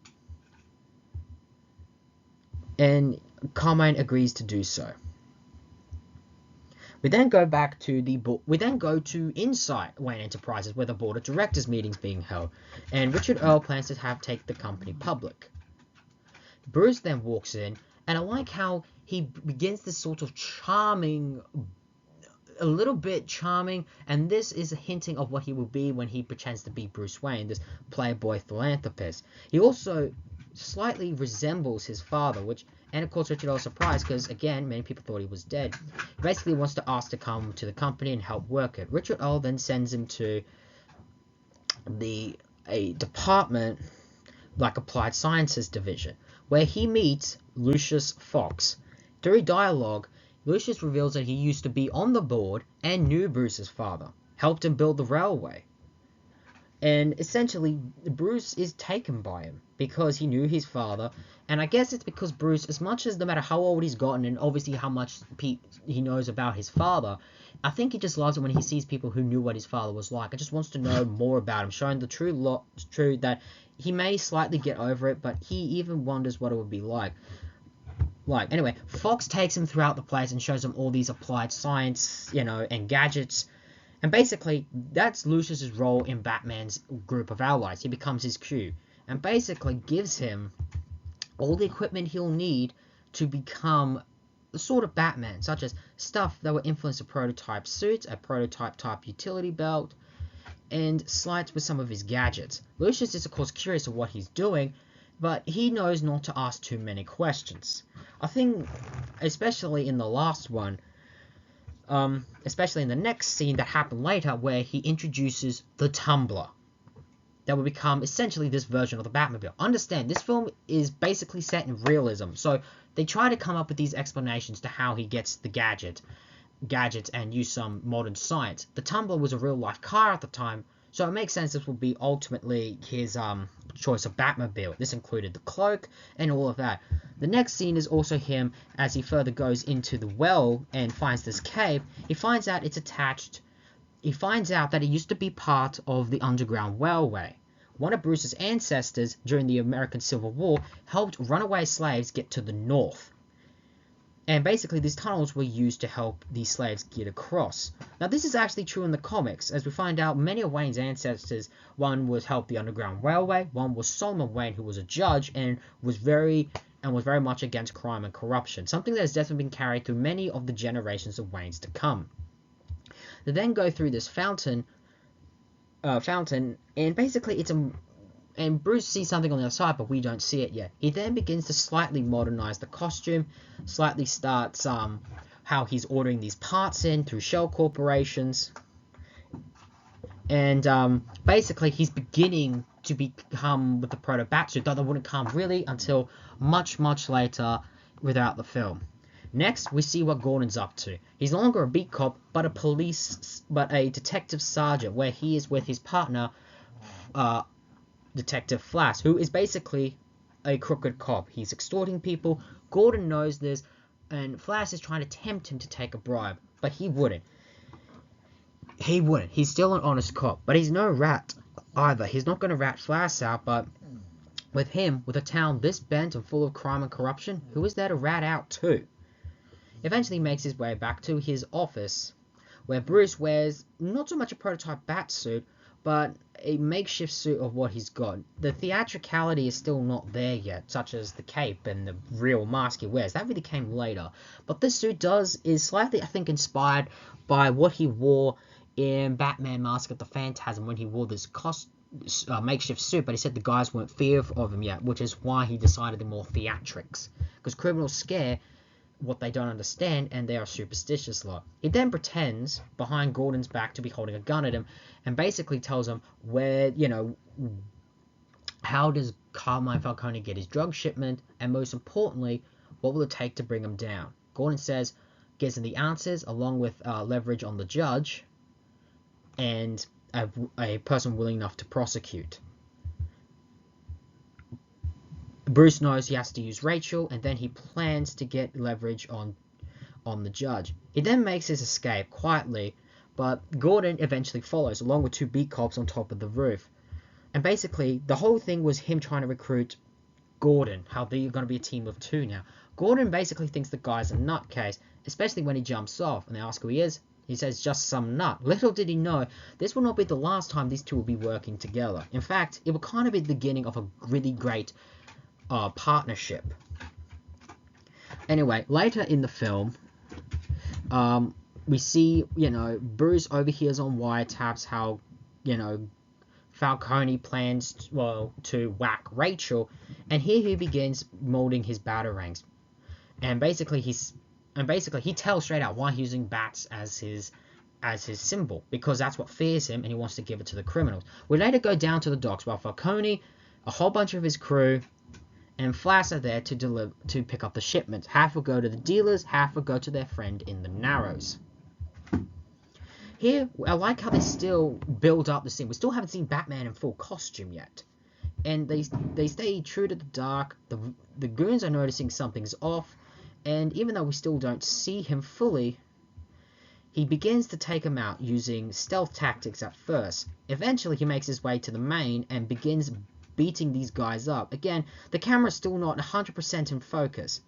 Speaker 1: and Carmine agrees to do so. We then go to inside Wayne Enterprises, where the board of directors meeting's being held, and Richard Earl plans to take the company public. Bruce then walks in, and I like how he begins this sort of a little bit charming, and this is a hinting of what he will be when he pretends to be Bruce Wayne, this playboy philanthropist. He also slightly resembles his father, and of course Richard Earl is surprised because, again, many people thought he was dead. He basically wants to ask to come to the company and help work it. Richard Earl then sends him to a department like Applied Sciences Division, where he meets Lucius Fox. Through dialogue, Lucius reveals that he used to be on the board and knew Bruce's father, helped him build the railway. And essentially, Bruce is taken by him because he knew his father. And I guess it's because Bruce, as much as no matter how old he's gotten and obviously how much he knows about his father, I think he just loves it when he sees people who knew what his father was like. He just wants to know more about him, showing the true that he may slightly get over it, but he even wonders what it would be like. Anyway, Fox takes him throughout the place and shows him all these applied science, and gadgets. And basically, that's Lucius's role in Batman's group of allies. He becomes his crew and basically gives him all the equipment he'll need to become the sort of Batman, such as stuff that would influence a prototype suit, a prototype type utility belt, and slides with some of his gadgets. Lucius is of course curious of what he's doing, but he knows not to ask too many questions. I think, especially in the last one, especially in the next scene that happened later, where he introduces the Tumbler, that will become essentially this version of the Batmobile. Understand, this film is basically set in realism, so they try to come up with these explanations to how he gets the gadgets and use some modern science. The Tumbler was a real-life car at the time, so it makes sense this will be ultimately his choice of Batmobile. This included the cloak and all of that. The next scene is also him as he further goes into the well and finds this cave. He finds out it's attached. He finds out that it used to be part of the Underground Railway. One of Bruce's ancestors during the American Civil War helped runaway slaves get to the north. And basically, these tunnels were used to help these slaves get across. Now, this is actually true in the comics, as we find out many of Wayne's ancestors, one was help the Underground Railway, one was Solomon Wayne, who was a judge and was very much against crime and corruption, something that has definitely been carried through many of the generations of Waynes to come. They then go through this fountain, and basically and Bruce sees something on the other side, but we don't see it yet. He then begins to slightly modernize the costume, slightly starts how he's ordering these parts in through shell corporations. And basically, he's beginning to become with the proto-Batsuit, though that wouldn't come really until much, much later without the film. Next, we see what Gordon's up to. He's no longer a beat cop, but a detective sergeant, where he is with his partner, Detective Flash, who is basically a crooked cop. He's extorting people. Gordon knows this, and Flash is trying to tempt him to take a bribe, but he wouldn't. He's still an honest cop, but he's no rat either. He's not going to rat Flash out, but with him, with a town this bent and full of crime and corruption, who is there to rat out too? Eventually makes his way back to his office, where Bruce wears not so much a prototype bat suit, but a makeshift suit of what he's got. The theatricality is still not there yet, such as the cape and the real mask he wears. That really came later. But this suit is slightly, I think, inspired by what he wore in Batman Mask of the Phantasm when he wore this makeshift suit, but he said the guys weren't fear of him yet, which is why he decided the more theatrics. Because criminals scare what they don't understand, and they are superstitious lot. He then pretends behind Gordon's back to be holding a gun at him, and basically tells him how does Carmine Falconi get his drug shipment, and most importantly, what will it take to bring him down. Gordon gives him the answers, along with leverage on the judge, and a person willing enough to prosecute. Bruce knows he has to use Rachel, and then he plans to get leverage on the judge. He then makes his escape quietly, but Gordon eventually follows, along with two beat cops on top of the roof. And basically, the whole thing was him trying to recruit Gordon, how they're going to be a team of two now. Gordon basically thinks the guy's a nutcase, especially when he jumps off, and they ask who he is. He says, just some nut. Little did he know, this will not be the last time these two will be working together. In fact, it will kind of be the beginning of a really great partnership. Anyway, later in the film, we see, Bruce overhears on wiretaps how, Falconi plans, to whack Rachel, and here he begins molding his batarangs. And basically, he tells straight out why he's using bats as his symbol, because that's what fears him, and he wants to give it to the criminals. We later go down to the docks, while Falconi, a whole bunch of his crew, and Flash are there to pick up the shipments. Half will go to the dealers, half will go to their friend in the Narrows. Here, I like how they still build up the scene. We still haven't seen Batman in full costume yet. And they stay true to the dark. The goons are noticing something's off. And even though we still don't see him fully, he begins to take him out using stealth tactics at first. Eventually, he makes his way to the main and begins beating these guys up. Again, the camera's still not 100% in focus,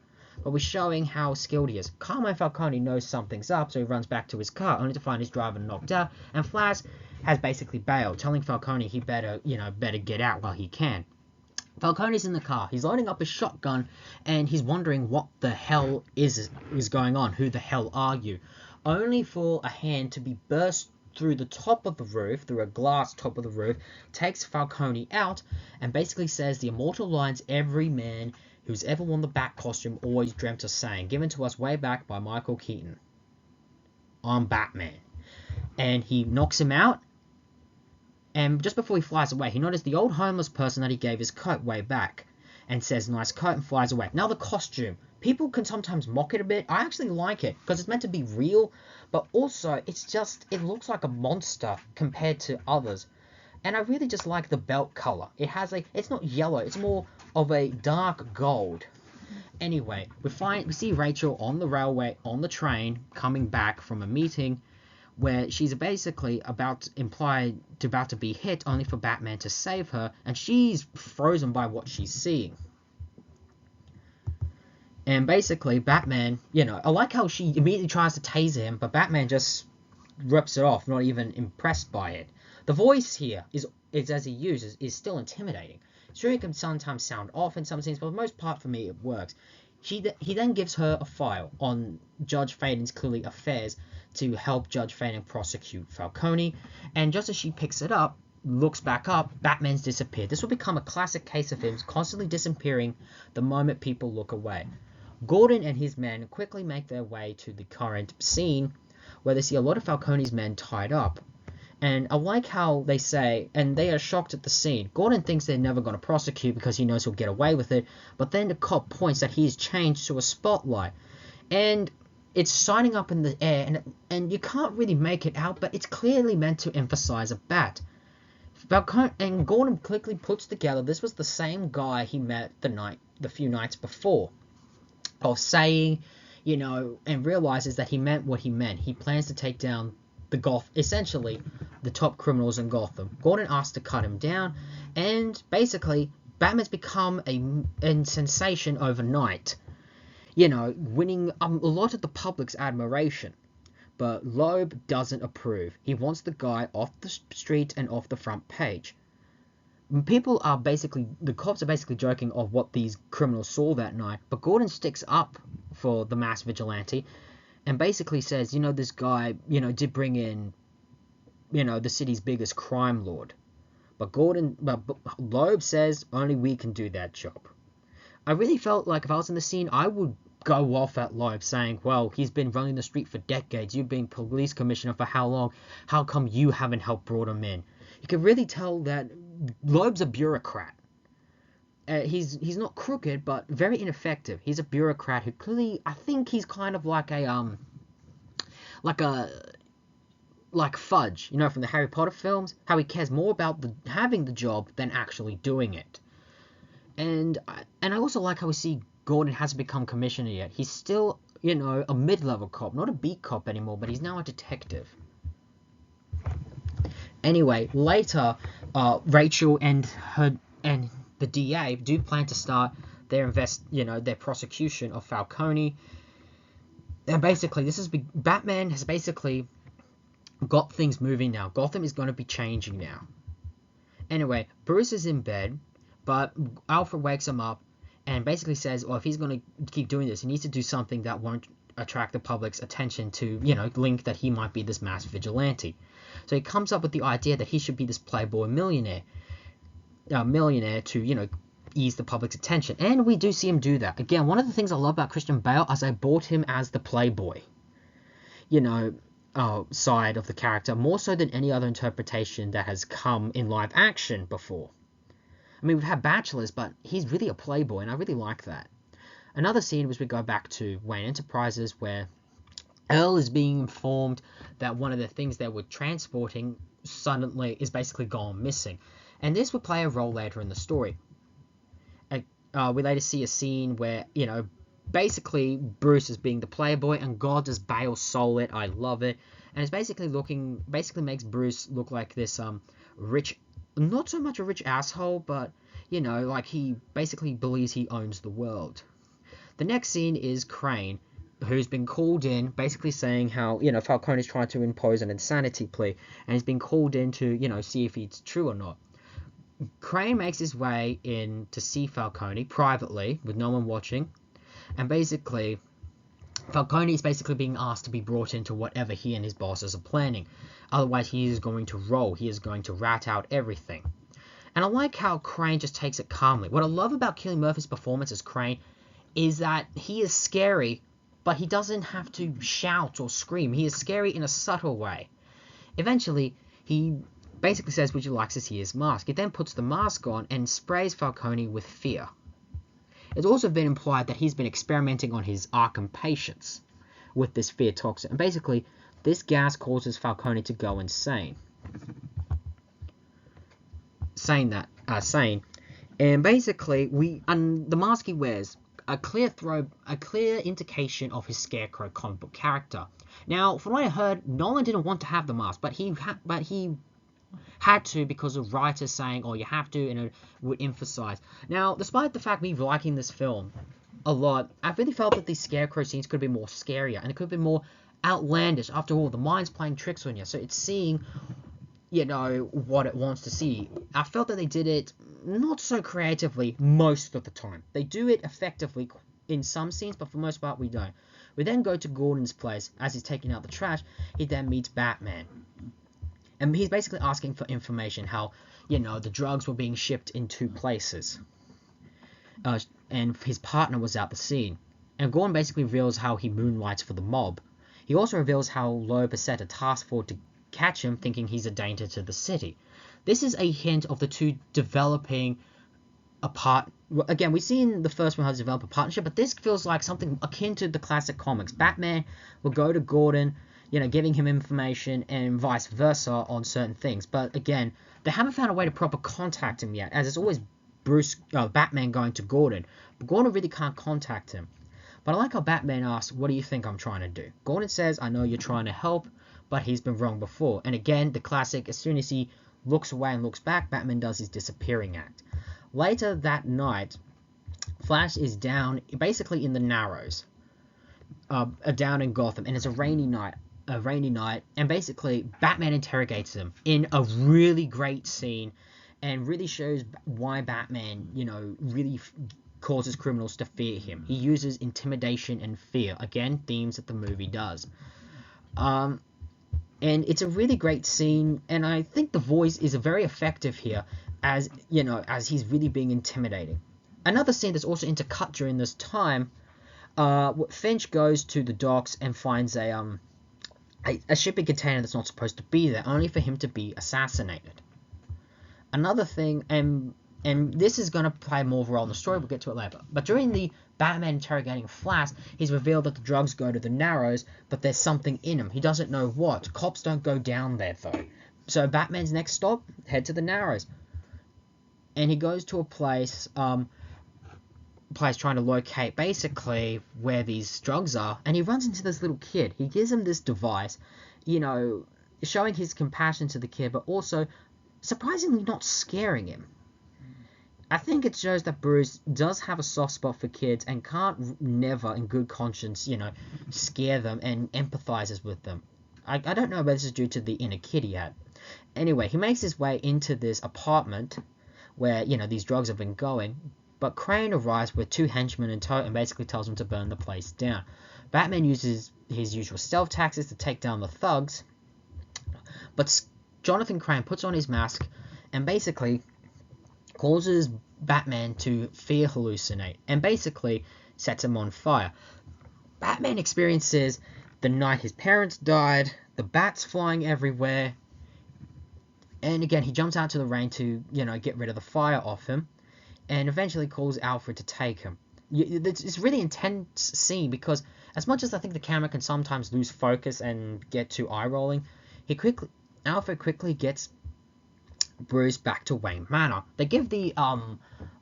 Speaker 1: but we're showing how skilled he is. Carmine Falconi knows something's up, so he runs back to his car, only to find his driver knocked out, and Flash has basically bailed, telling Falconi he better get out while he can. Falconi's in the car. He's loading up his shotgun, and he's wondering what the hell is going on. Who the hell are you? Only for a hand to be burst through the top of the roof, through a glass top of the roof, takes Falconi out, and basically says the immortal lines every man who's ever worn the Bat costume always dreamt of saying, given to us way back by Michael Keaton. I'm Batman. And he knocks him out, and just before he flies away, he noticed the old homeless person that he gave his coat way back, and says, nice coat, and flies away. Now the costume. People can sometimes mock it a bit. I actually like it, because it's meant to be real, but also, it looks like a monster compared to others. And I really just like the belt color. It's not yellow, it's more of a dark gold. Anyway, we see Rachel on the railway, on the train, coming back from a meeting, where she's basically about to be hit, only for Batman to save her, and she's frozen by what she's seeing. And basically, Batman, I like how she immediately tries to tase him, but Batman just rips it off, not even impressed by it. The voice here is as he uses, is still intimidating. Sure, it can sometimes sound off in some scenes, but for the most part, for me, it works. He then gives her a file on Judge Faden's clearly affairs to help Judge Faden prosecute Falconi, and just as she picks it up, looks back up, Batman's disappeared. This will become a classic case of him constantly disappearing the moment people look away. Gordon and his men quickly make their way to the current scene, where they see a lot of Falconi's men tied up. And I like how they say, and they are shocked at the scene. Gordon thinks they're never going to prosecute because he knows he'll get away with it, but then the cop points that he's changed to a spotlight. And it's shining up in the air, and you can't really make it out, but it's clearly meant to emphasize a bat. And Gordon quickly puts together this was the same guy he met the few nights before. Of saying, and realizes that he meant what he meant. He plans to take down essentially the top criminals in Gotham. Gordon asks to cut him down, and basically, Batman's become a sensation overnight. Winning a lot of the public's admiration. But Loeb doesn't approve. He wants the guy off the street and off the front page. The cops are basically joking of what these criminals saw that night, but Gordon sticks up for the mass vigilante and basically says, this guy, did bring in, the city's biggest crime lord. But Loeb says only we can do that job. I really felt like if I was in the scene, I would go off at Loeb saying, well, he's been running the street for decades. You've been police commissioner for how long? How come you haven't helped brought him in? You can really tell that Loeb's a bureaucrat. He's not crooked, but very ineffective. He's a bureaucrat who clearly, I think he's kind of like like Fudge, from the Harry Potter films, how he cares more about having the job than actually doing it. And I also like how we see Gordon hasn't become commissioner yet. He's still, a mid-level cop, not a beat cop anymore, but he's now a detective. Anyway, later, Rachel and the DA do plan to start their prosecution of Falconi. And basically, Batman has basically got things moving now. Gotham is going to be changing now. Anyway, Bruce is in bed, but Alfred wakes him up and basically says, well, if he's going to keep doing this, he needs to do something that won't attract the public's attention to, link that he might be this mass vigilante. So he comes up with the idea that he should be this playboy millionaire to, ease the public's attention. And we do see him do that. Again, one of the things I love about Christian Bale is I bought him as the playboy, side of the character, more so than any other interpretation that has come in live action before. I mean, we've had Bachelors, but he's really a playboy, and I really like that. Another scene was we go back to Wayne Enterprises, where Earl is being informed that one of the things they were transporting suddenly is basically gone missing. And this would play a role later in the story. We later see a scene where, basically Bruce is being the playboy and God does Bale soul it. I love it. And it's basically makes Bruce look like this rich, not so much a rich asshole, but, like he basically believes he owns the world. The next scene is Crane, who's been called in, basically saying how, Falconi's trying to impose an insanity plea, and he's been called in to, see if it's true or not. Crane makes his way in to see Falconi privately, with no one watching, and basically, Falconi is basically being asked to be brought into whatever he and his bosses are planning. Otherwise, he is going to roll. He is going to rat out everything. And I like how Crane just takes it calmly. What I love about Cillian Murphy's performance as Crane is that he is scary, but he doesn't have to shout or scream. He is scary in a subtle way. Eventually, he basically says, "Would you like to see his mask?" He then puts the mask on and sprays Falconi with fear. It's also been implied that he's been experimenting on his Arkham patients with this fear toxin. And basically, this gas causes Falconi to go insane. Sane. And basically, the mask he wears, a clear indication of his Scarecrow comic book character. Now, from what I heard, Nolan didn't want to have the mask, but he had to because of writers saying, "Oh, you have to," and it would emphasize. Now, despite the fact me liking this film a lot, I really felt that these Scarecrow scenes could have been more scarier and it could have been more outlandish. After all, the mind's playing tricks on you, so it's seeing, what it wants to see. I felt that they did it not so creatively most of the time. They do it effectively in some scenes, but for the most part, we don't. We then go to Gordon's place. As he's taking out the trash, he then meets Batman. And he's basically asking for information, how, the drugs were being shipped in 2 places. And his partner was at the scene. And Gordon basically reveals how he moonlights for the mob. He also reveals how Loeb has set a task force to catch him, thinking he's a danger to the city. This is a hint of the two developing apart. Again, we've seen the first one how to develop a partnership, but this feels like something akin to the classic comics. Batman will go to Gordon, giving him information and vice versa on certain things. But again, they haven't found a way to proper contact him yet, as it's always Batman going to Gordon. But Gordon really can't contact him. But I like how Batman asks, "What do you think I'm trying to do?" Gordon says, "I know you're trying to help, but he's been wrong before." And again, the classic, as soon as he looks away and looks back, Batman does his disappearing act. Later that night, Flash is down, basically in the Narrows, down in Gotham, and it's a rainy night, and basically Batman interrogates him in a really great scene, and really shows why Batman, really causes criminals to fear him. He uses intimidation and fear, again, themes that the movie does. And it's a really great scene, and I think the voice is very effective here, as he's really being intimidating. Another scene that's also intercut during this time, Finch goes to the docks and finds a shipping container that's not supposed to be there, only for him to be assassinated. Another thing, and this is going to play more of a role in the story, we'll get to it later, but during the Batman interrogating Flash, he's revealed that the drugs go to the Narrows, but there's something in them. He doesn't know what. Cops don't go down there, though. So Batman's next stop, head to the Narrows. And he goes to a place trying to locate, basically, where these drugs are, and he runs into this little kid. He gives him this device, showing his compassion to the kid, but also surprisingly not scaring him. I think it shows that Bruce does have a soft spot for kids and can't never, in good conscience, scare them and empathizes with them. I don't know whether this is due to the inner kid he had. Anyway, he makes his way into this apartment where, these drugs have been going, but Crane arrives with 2 henchmen in tow and basically tells him to burn the place down. Batman uses his usual stealth tactics to take down the thugs, but Jonathan Crane puts on his mask and basically causes Batman to fear hallucinate and basically sets him on fire. Batman experiences the night his parents died, the bats flying everywhere, and again he jumps out to the rain to get rid of the fire off him, and eventually calls Alfred to take him. It's a really intense scene because as much as I think the camera can sometimes lose focus and get too eye-rolling, Alfred quickly gets Bruce back to Wayne Manor. They give the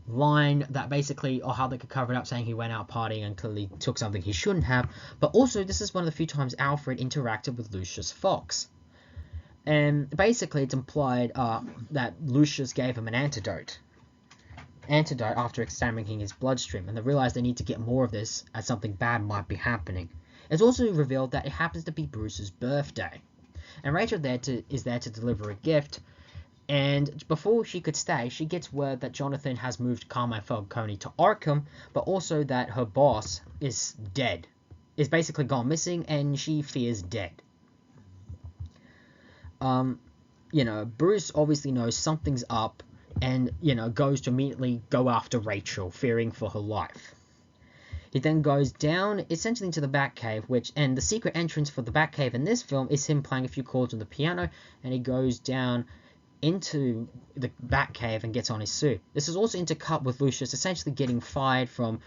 Speaker 1: line that basically, or how they could cover it up, saying he went out partying and clearly took something he shouldn't have. But also, this is one of the few times Alfred interacted with Lucius Fox. And basically, it's implied that Lucius gave him an antidote after examining his bloodstream, and they realize they need to get more of this as something bad might be happening. It's also revealed that it happens to be Bruce's birthday, and Rachel is there to deliver a gift. And before she could stay, she gets word that Jonathan has moved Carmine Falconi to Arkham, but also that her boss is dead. Is basically gone missing, and she fears dead. Bruce obviously knows something's up, and, goes to immediately go after Rachel, fearing for her life. He then goes down, essentially into the Batcave, and the secret entrance for the Batcave in this film is him playing a few chords on the piano, and he goes down into the Batcave and gets on his suit. This is also intercut with Lucius essentially getting fired from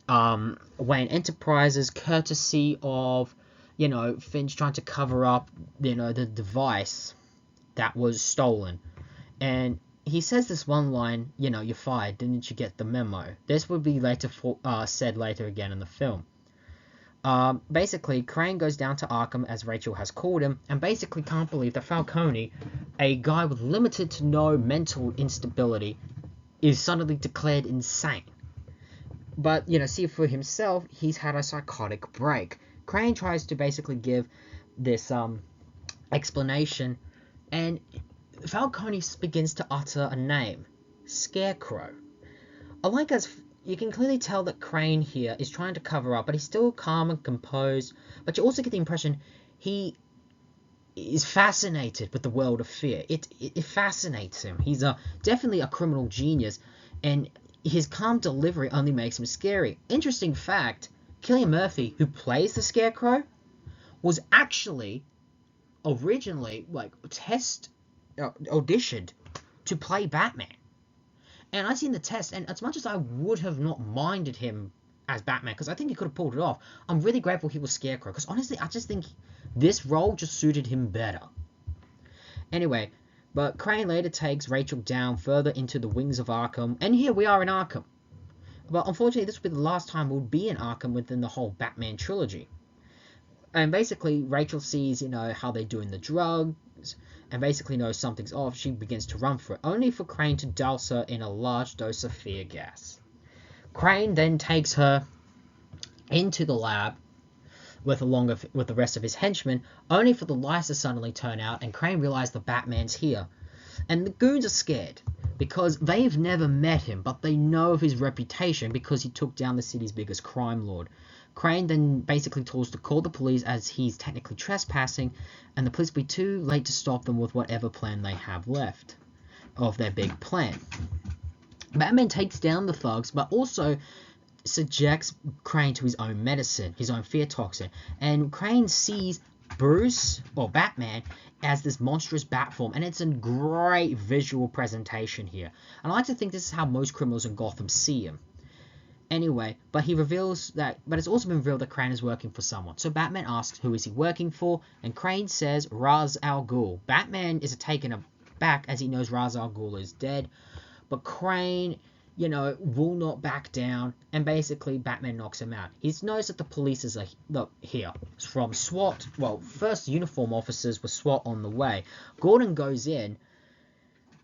Speaker 1: Wayne Enterprises, courtesy of, Finch trying to cover up, the device that was stolen. And he says this one line, you're fired, didn't you get the memo? This would be later said later again in the film. Basically, Crane goes down to Arkham as Rachel has called him, and basically can't believe that Falconi, a guy with limited to no mental instability, is suddenly declared insane. But, see for himself, he's had a psychotic break. Crane tries to basically give this explanation, and Falconi begins to utter a name, Scarecrow. You can clearly tell that Crane here is trying to cover up, but he's still calm and composed. But you also get the impression he is fascinated with the world of fear. It fascinates him. He's definitely a criminal genius, and his calm delivery only makes him scary. Interesting fact, Cillian Murphy, who plays the Scarecrow, was actually originally auditioned to play Batman. And I've seen the test, and as much as I would have not minded him as Batman, because I think he could have pulled it off, I'm really grateful he was Scarecrow, because honestly, I just think this role just suited him better. Anyway, but Crane later takes Rachel down further into the wings of Arkham, and here we are in Arkham. But unfortunately, this will be the last time we'll be in Arkham within the whole Batman trilogy. And basically, Rachel sees, how they're doing the drugs, and basically knows something's off. She begins to run for it, only for Crane to douse her in a large dose of fear gas. Crane then takes her into the lab with the rest of his henchmen, only for the lights to suddenly turn out, and Crane realizes the Batman's here. And the goons are scared, because they've never met him, but they know of his reputation because he took down the city's biggest crime lord. Crane then basically tells to call the police as he's technically trespassing, and the police will be too late to stop them with whatever plan they have left of their big plan. Batman takes down the thugs, but also subjects Crane to his own medicine, his own fear toxin, and Crane sees Bruce, or Batman, as this monstrous bat form, and it's a great visual presentation here. And I like to think this is how most criminals in Gotham see him. Anyway, but it's also been revealed that Crane is working for someone. So Batman asks who is he working for, and Crane says Ra's al Ghul. Batman is taken aback as he knows Ra's al Ghul is dead, but Crane, will not back down, and basically Batman knocks him out. He knows that the police is here. From SWAT, first uniform officers with SWAT on the way. Gordon goes in,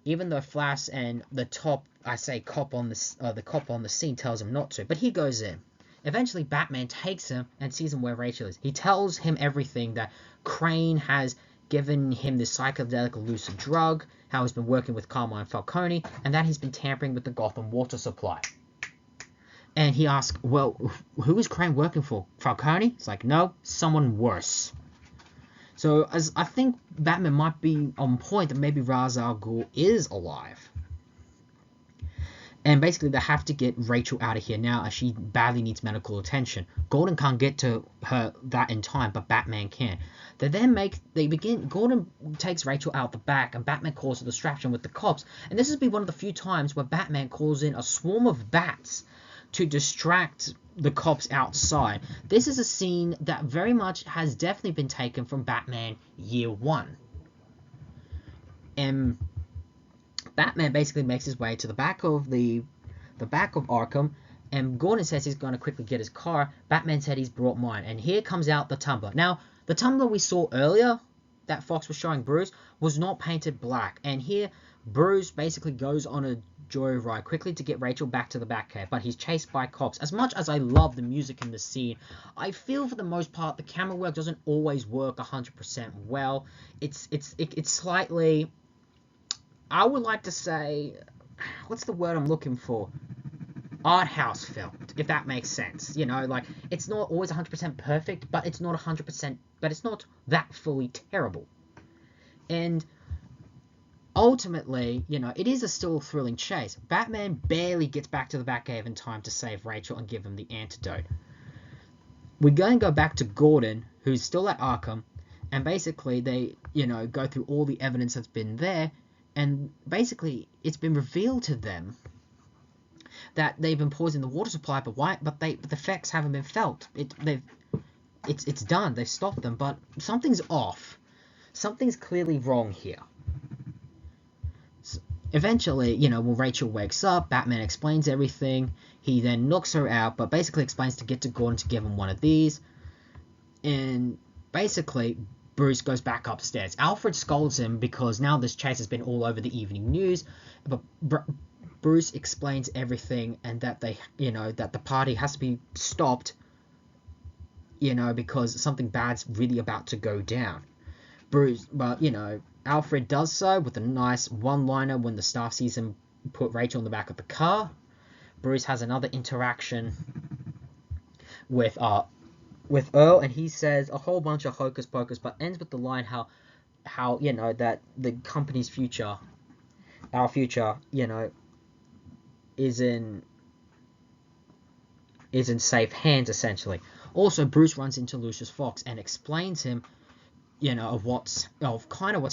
Speaker 1: even though Flash and the cop on the scene tells him not to, but he goes in. Eventually, Batman takes him and sees him where Rachel is. He tells him everything, that Crane has given him this psychedelic elusive drug, how he's been working with Carmine Falconi, and that he's been tampering with the Gotham water supply. And he asks, well, who is Crane working for? Falconi? It's like, no, someone worse. So, as I think Batman might be on point that maybe Ra's al Ghul is alive. And basically, they have to get Rachel out of here now, as she badly needs medical attention. Gordon can't get to her that in time, but Batman can. Gordon takes Rachel out the back, and Batman causes a distraction with the cops. And this has been one of the few times where Batman calls in a swarm of bats to distract the cops outside. This is a scene that very much has definitely been taken from Batman Year One. And Batman basically makes his way to the back of Arkham, and Gordon says he's going to quickly get his car. Batman said he's brought mine, and here comes out the tumbler. Now, the tumbler we saw earlier that Fox was showing Bruce was not painted black, and here Bruce basically goes on a joyride quickly to get Rachel back to the Batcave, but he's chased by cops. As much as I love the music in the scene, I feel for the most part the camera work doesn't always work 100% well. It's slightly, I would like to say, what's the word I'm looking for? Art house filmed, if that makes sense. You know, like, it's not always 100% perfect, but it's not 100%, but it's not that fully terrible. And ultimately, you know, it is a still thrilling chase. Batman barely gets back to the Batcave in time to save Rachel and give him the antidote. We're going to go back to Gordon, who's still at Arkham, and basically they, you know, go through all the evidence that's been there, and basically it's been revealed to them that they've been poisoning the water supply, but the effects haven't been felt. It's done. They've stopped them, but something's off. Something's clearly wrong here. So eventually, you know, when Rachel wakes up, Batman explains everything. He then knocks her out, but basically explains to get to Gordon to give him one of these. And basically, Bruce goes back upstairs. Alfred scolds him because now this chase has been all over the evening news, but Bruce explains everything, and that that the party has to be stopped, you know, because something bad's really about to go down. Alfred does so with a nice one-liner when the staff sees him put Rachel in the back of the car. Bruce has another interaction with Earl, and he says a whole bunch of hocus pocus, but ends with the line how you know that the company's future, our future, you know, is in safe hands, essentially. Also, Bruce runs into Lucius Fox and explains him, you know, of what's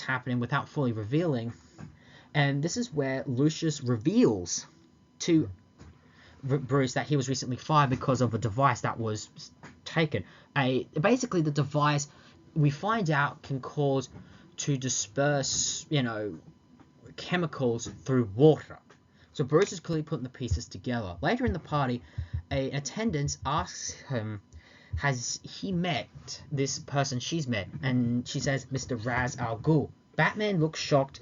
Speaker 1: happening without fully revealing. And this is where Lucius reveals to Bruce that he was recently fired because of a device that was taken. Basically, the device, we find out, can cause to disperse, you know, chemicals through water. So Bruce is clearly putting the pieces together. Later in the party, an attendant asks him, has he met this person she's met? And she says, Mr. Ra's al Ghul. Batman looks shocked,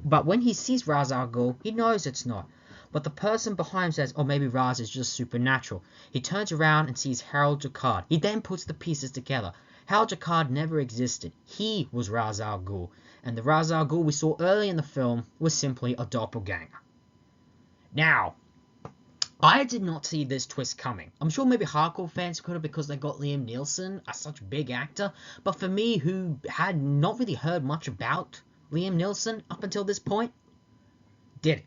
Speaker 1: but when he sees Ra's al Ghul, he knows it's not. But the person behind him says, oh, maybe Ra's is just supernatural. He turns around and sees Harold Jacquard. He then puts the pieces together. Harold Jacquard never existed. He was Ra's al Ghul. And the Ra's al Ghul we saw early in the film was simply a doppelganger. Now, I did not see this twist coming. I'm sure maybe hardcore fans could have because they got Liam Neeson, a such big actor. But for me, who had not really heard much about Liam Neeson up until this point, didn't.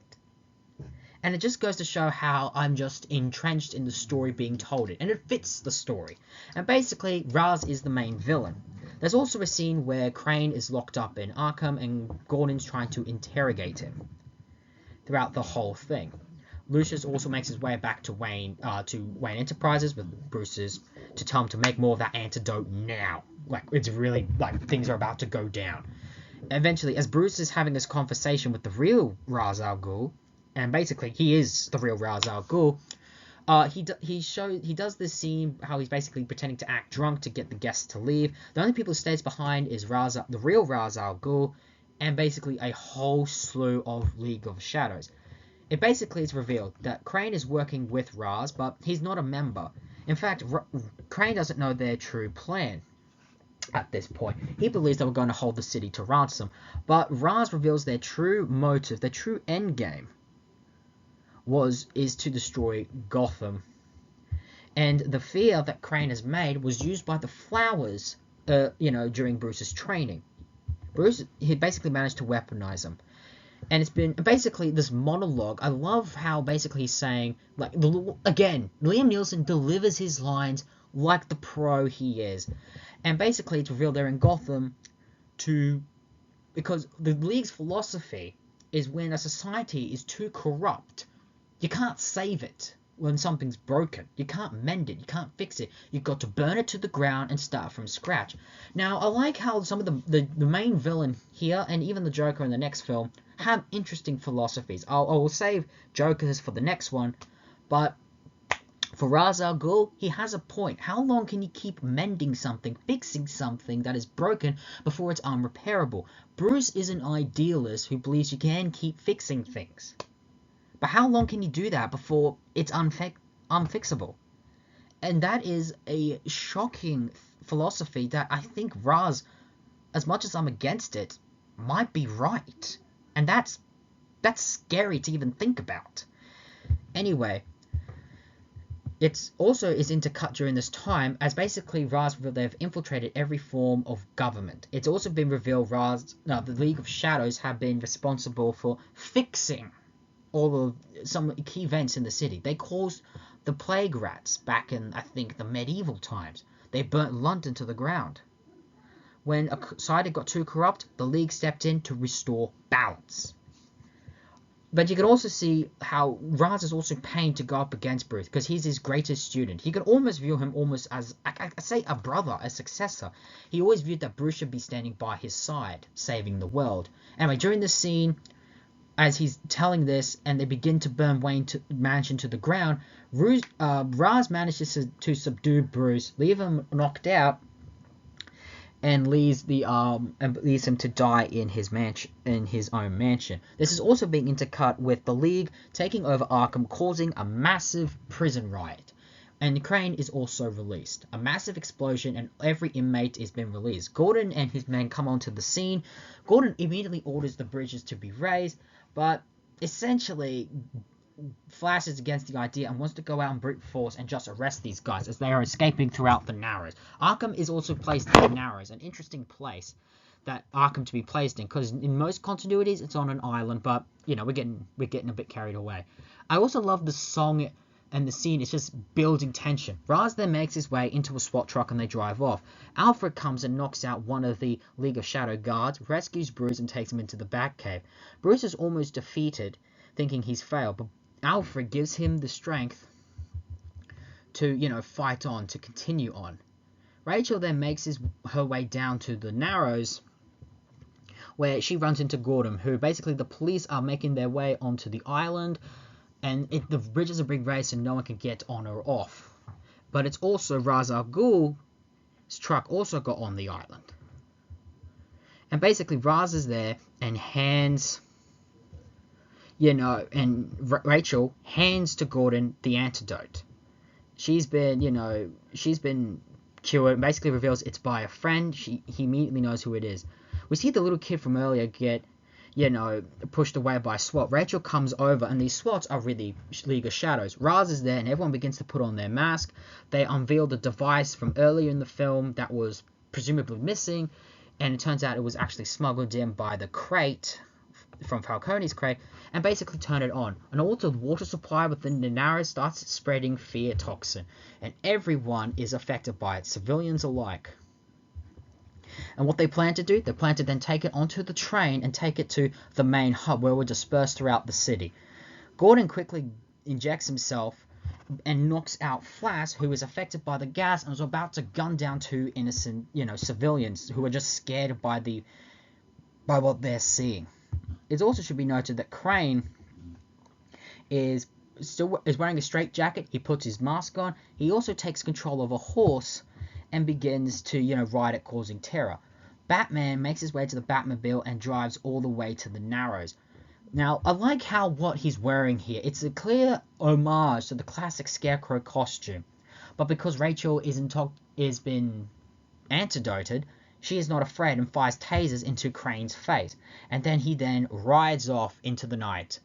Speaker 1: And it just goes to show how I'm just entrenched in the story being told, and it fits the story. And basically, Ra's is the main villain. There's also a scene where Crane is locked up in Arkham and Gordon's trying to interrogate him throughout the whole thing. Lucius also makes his way back to Wayne Enterprises with Bruce's to tell him to make more of that antidote now. Like, it's really, like, things are about to go down. Eventually, as Bruce is having this conversation with the real Ra's al Ghul, and basically he is the real Ra's al Ghul, he does this scene how he's basically pretending to act drunk to get the guests to leave. The only people who stays behind is the real Ra's al Ghul, and basically a whole slew of League of Shadows. It basically is revealed that Crane is working with Ra's, but he's not a member. In fact, Crane doesn't know their true plan at this point. He believes they were going to hold the city to ransom, but Ra's reveals their true motive, their true endgame is to destroy Gotham. And the fear that Crane has made was used by the Flowers, during Bruce's training. Bruce, he basically managed to weaponize them. And it's been basically this monologue. I love how basically he's saying, like, again, Liam Neeson delivers his lines like the pro he is. And basically it's revealed they're in Gotham because the League's philosophy is when a society is too corrupt, you can't save it. when something's broken. You can't mend it. You can't fix it. You've got to burn it to the ground and start from scratch. Now, I like how some of the main villain here, and even the Joker in the next film, have interesting philosophies. I will save Jokers for the next one, but for Ra's al Ghul, he has a point. How long can you keep mending something, fixing something that is broken before it's unrepairable? Bruce is an idealist who believes you can keep fixing things. But how long can you do that before it's unfixable? And that is a shocking philosophy that I think Ra's, as much as I'm against it, might be right. And that's scary to even think about. Anyway, it also is intercut during this time, as basically they've infiltrated every form of government. It's also been revealed the League of Shadows have been responsible for fixing all of some key events in the city. They caused the plague rats back in, I think, the medieval times. They burnt London to the ground. When a society got too corrupt, the League stepped in to restore balance. But you can also see how Ra's is also pained to go up against Bruce, because he's his greatest student. He can almost view him almost as, I say, a brother, a successor. He always viewed that Bruce should be standing by his side, saving the world. Anyway, during this scene, as he's telling this, and they begin to burn Wayne's mansion to the ground, Ra's manages to subdue Bruce, leave him knocked out, and leaves him to die in his own mansion. This is also being intercut with the League taking over Arkham, causing a massive prison riot. And Crane is also released. A massive explosion, and every inmate has been released. Gordon and his men come onto the scene. Gordon immediately orders the bridges to be raised, but essentially flashes against the idea and wants to go out and brute force and just arrest these guys as they are escaping throughout the Narrows. Arkham is also placed in the Narrows, an interesting place that Arkham to be placed in, because in most continuities it's on an island, but you know, we're getting a bit carried away. I also love the song and the scene. It's just building tension. Ra's then makes his way into a SWAT truck and they drive off. Alfred comes and knocks out one of the League of Shadow guards, rescues Bruce and takes him into the Batcave. Bruce is almost defeated, thinking he's failed, but Alfred gives him the strength to, fight on, to continue on. Rachel then makes her way down to the Narrows, where she runs into Gordon, who basically the police are making their way onto the island, and the bridges are being raised so no one can get on or off. But it's also Ra's al Ghul's truck also got on the island. And basically Ra's is there and hands... Rachel hands to Gordon the antidote. She's been cured. Basically reveals it's by a friend. He immediately knows who it is. We see the little kid from earlier get, pushed away by SWAT. Rachel comes over, and these SWATs are really League of Shadows. Raz is there, and everyone begins to put on their mask. They unveil the device from earlier in the film that was presumably missing, and it turns out it was actually smuggled in by the crate from Falconi's crate, and basically turn it on. An altered water supply within the Narrows starts spreading fear toxin, and everyone is affected by it, civilians alike. And what they plan to do, they plan to then take it onto the train and take it to the main hub where we're dispersed throughout the city. Gordon quickly injects himself and knocks out Flash, who is affected by the gas and is about to gun down two innocent, civilians who are just scared by what they're seeing. It also should be noted that Crane is wearing a straitjacket. He puts his mask on. He also takes control of a horse and begins to, ride it, causing terror. Batman makes his way to the Batmobile and drives all the way to the Narrows. Now, I like what he's wearing here. It's a clear homage to the classic Scarecrow costume. But because Rachel is been antidoted, she is not afraid and fires tasers into Crane's face. And then he rides off into the night.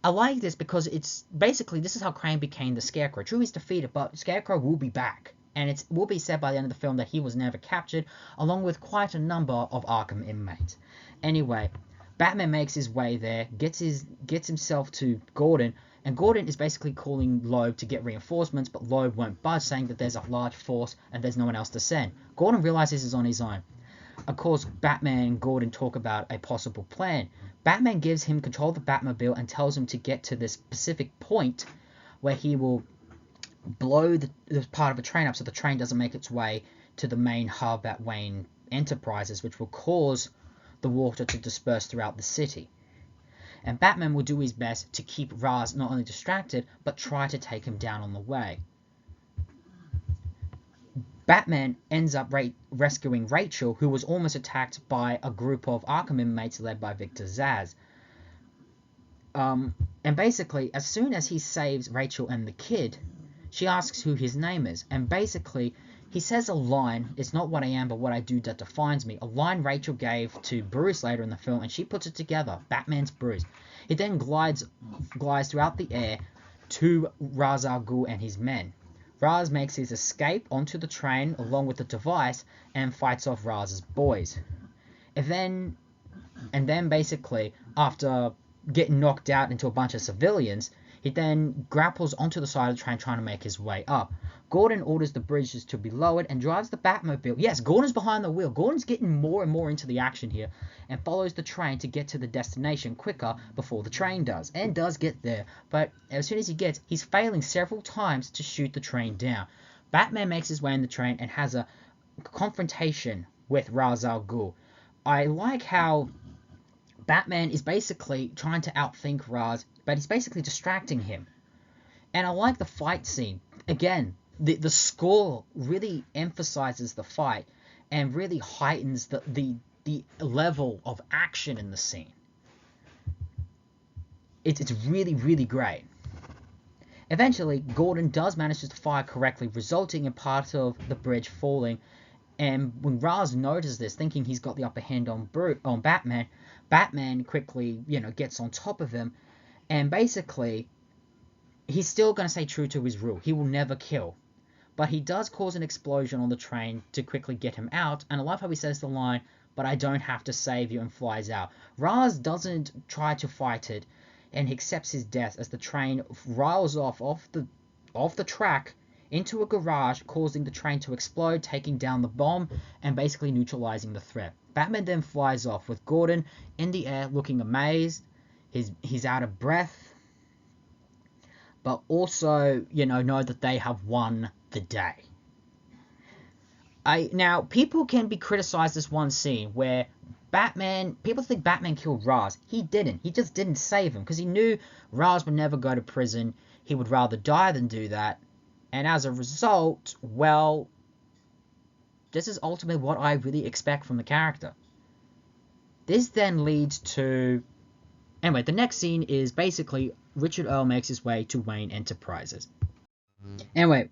Speaker 1: I like this because it's basically, this is how Crane became the Scarecrow. True, he's defeated, but Scarecrow will be back. And it will be said by the end of the film that he was never captured, along with quite a number of Arkham inmates. Anyway, Batman makes his way there, gets himself to Gordon, and Gordon is basically calling Loeb to get reinforcements, but Loeb won't budge, saying that there's a large force and there's no one else to send. Gordon realizes he's on his own. Of course, Batman and Gordon talk about a possible plan. Batman gives him control of the Batmobile and tells him to get to this specific point where he will blow the part of a train up so the train doesn't make its way to the main hub at Wayne Enterprises, which will cause the water to disperse throughout the city. And Batman will do his best to keep Ra's not only distracted, but try to take him down on the way. Batman ends up rescuing Rachel, who was almost attacked by a group of Arkham inmates led by Victor Zsasz. And basically, as soon as he saves Rachel and the kid, she asks who his name is. And basically, he says a line, "It's not what I am, but what I do that defines me." A line Rachel gave to Bruce later in the film, and she puts it together. Batman's Bruce. He then glides throughout the air to Ra's al Ghul and his men. Ra's makes his escape onto the train along with the device and fights off Raz's boys. And then basically, after getting knocked out into a bunch of civilians, he then grapples onto the side of the train trying to make his way up. Gordon orders the bridges to be lowered and drives the Batmobile. Yes, Gordon's behind the wheel. Gordon's getting more and more into the action here and follows the train to get to the destination quicker before the train does. And does get there. But as soon as he gets, he's failing several times to shoot the train down. Batman makes his way in the train and has a confrontation with Ra's al Ghul. I like how Batman is basically trying to outthink Ra's, but he's basically distracting him. And I like the fight scene. Again, the score really emphasizes the fight and really heightens the level of action in the scene. It's really, really great. Eventually, Gordon does manage to fire correctly, resulting in part of the bridge falling. And when Ra's notices this, thinking he's got the upper hand on Batman, Batman quickly, gets on top of him. And basically, he's still going to stay true to his rule. He will never kill. But he does cause an explosion on the train to quickly get him out. And I love how he says the line, "But I don't have to save you," and flies out. Ra's doesn't try to fight it, and he accepts his death as the train rails off the track into a garage, causing the train to explode, taking down the bomb, and basically neutralizing the threat. Batman then flies off with Gordon in the air, looking amazed. He's out of breath, but also, know that they have won the day. Now, people can be criticized this one scene where people think Batman killed Ra's. He didn't. He just didn't save him because he knew Ra's would never go to prison. He would rather die than do that. And as a result, well, this is ultimately what I really expect from the character. This then leads to... Anyway, the next scene is basically Richard Earl makes his way to Wayne Enterprises. Anyway,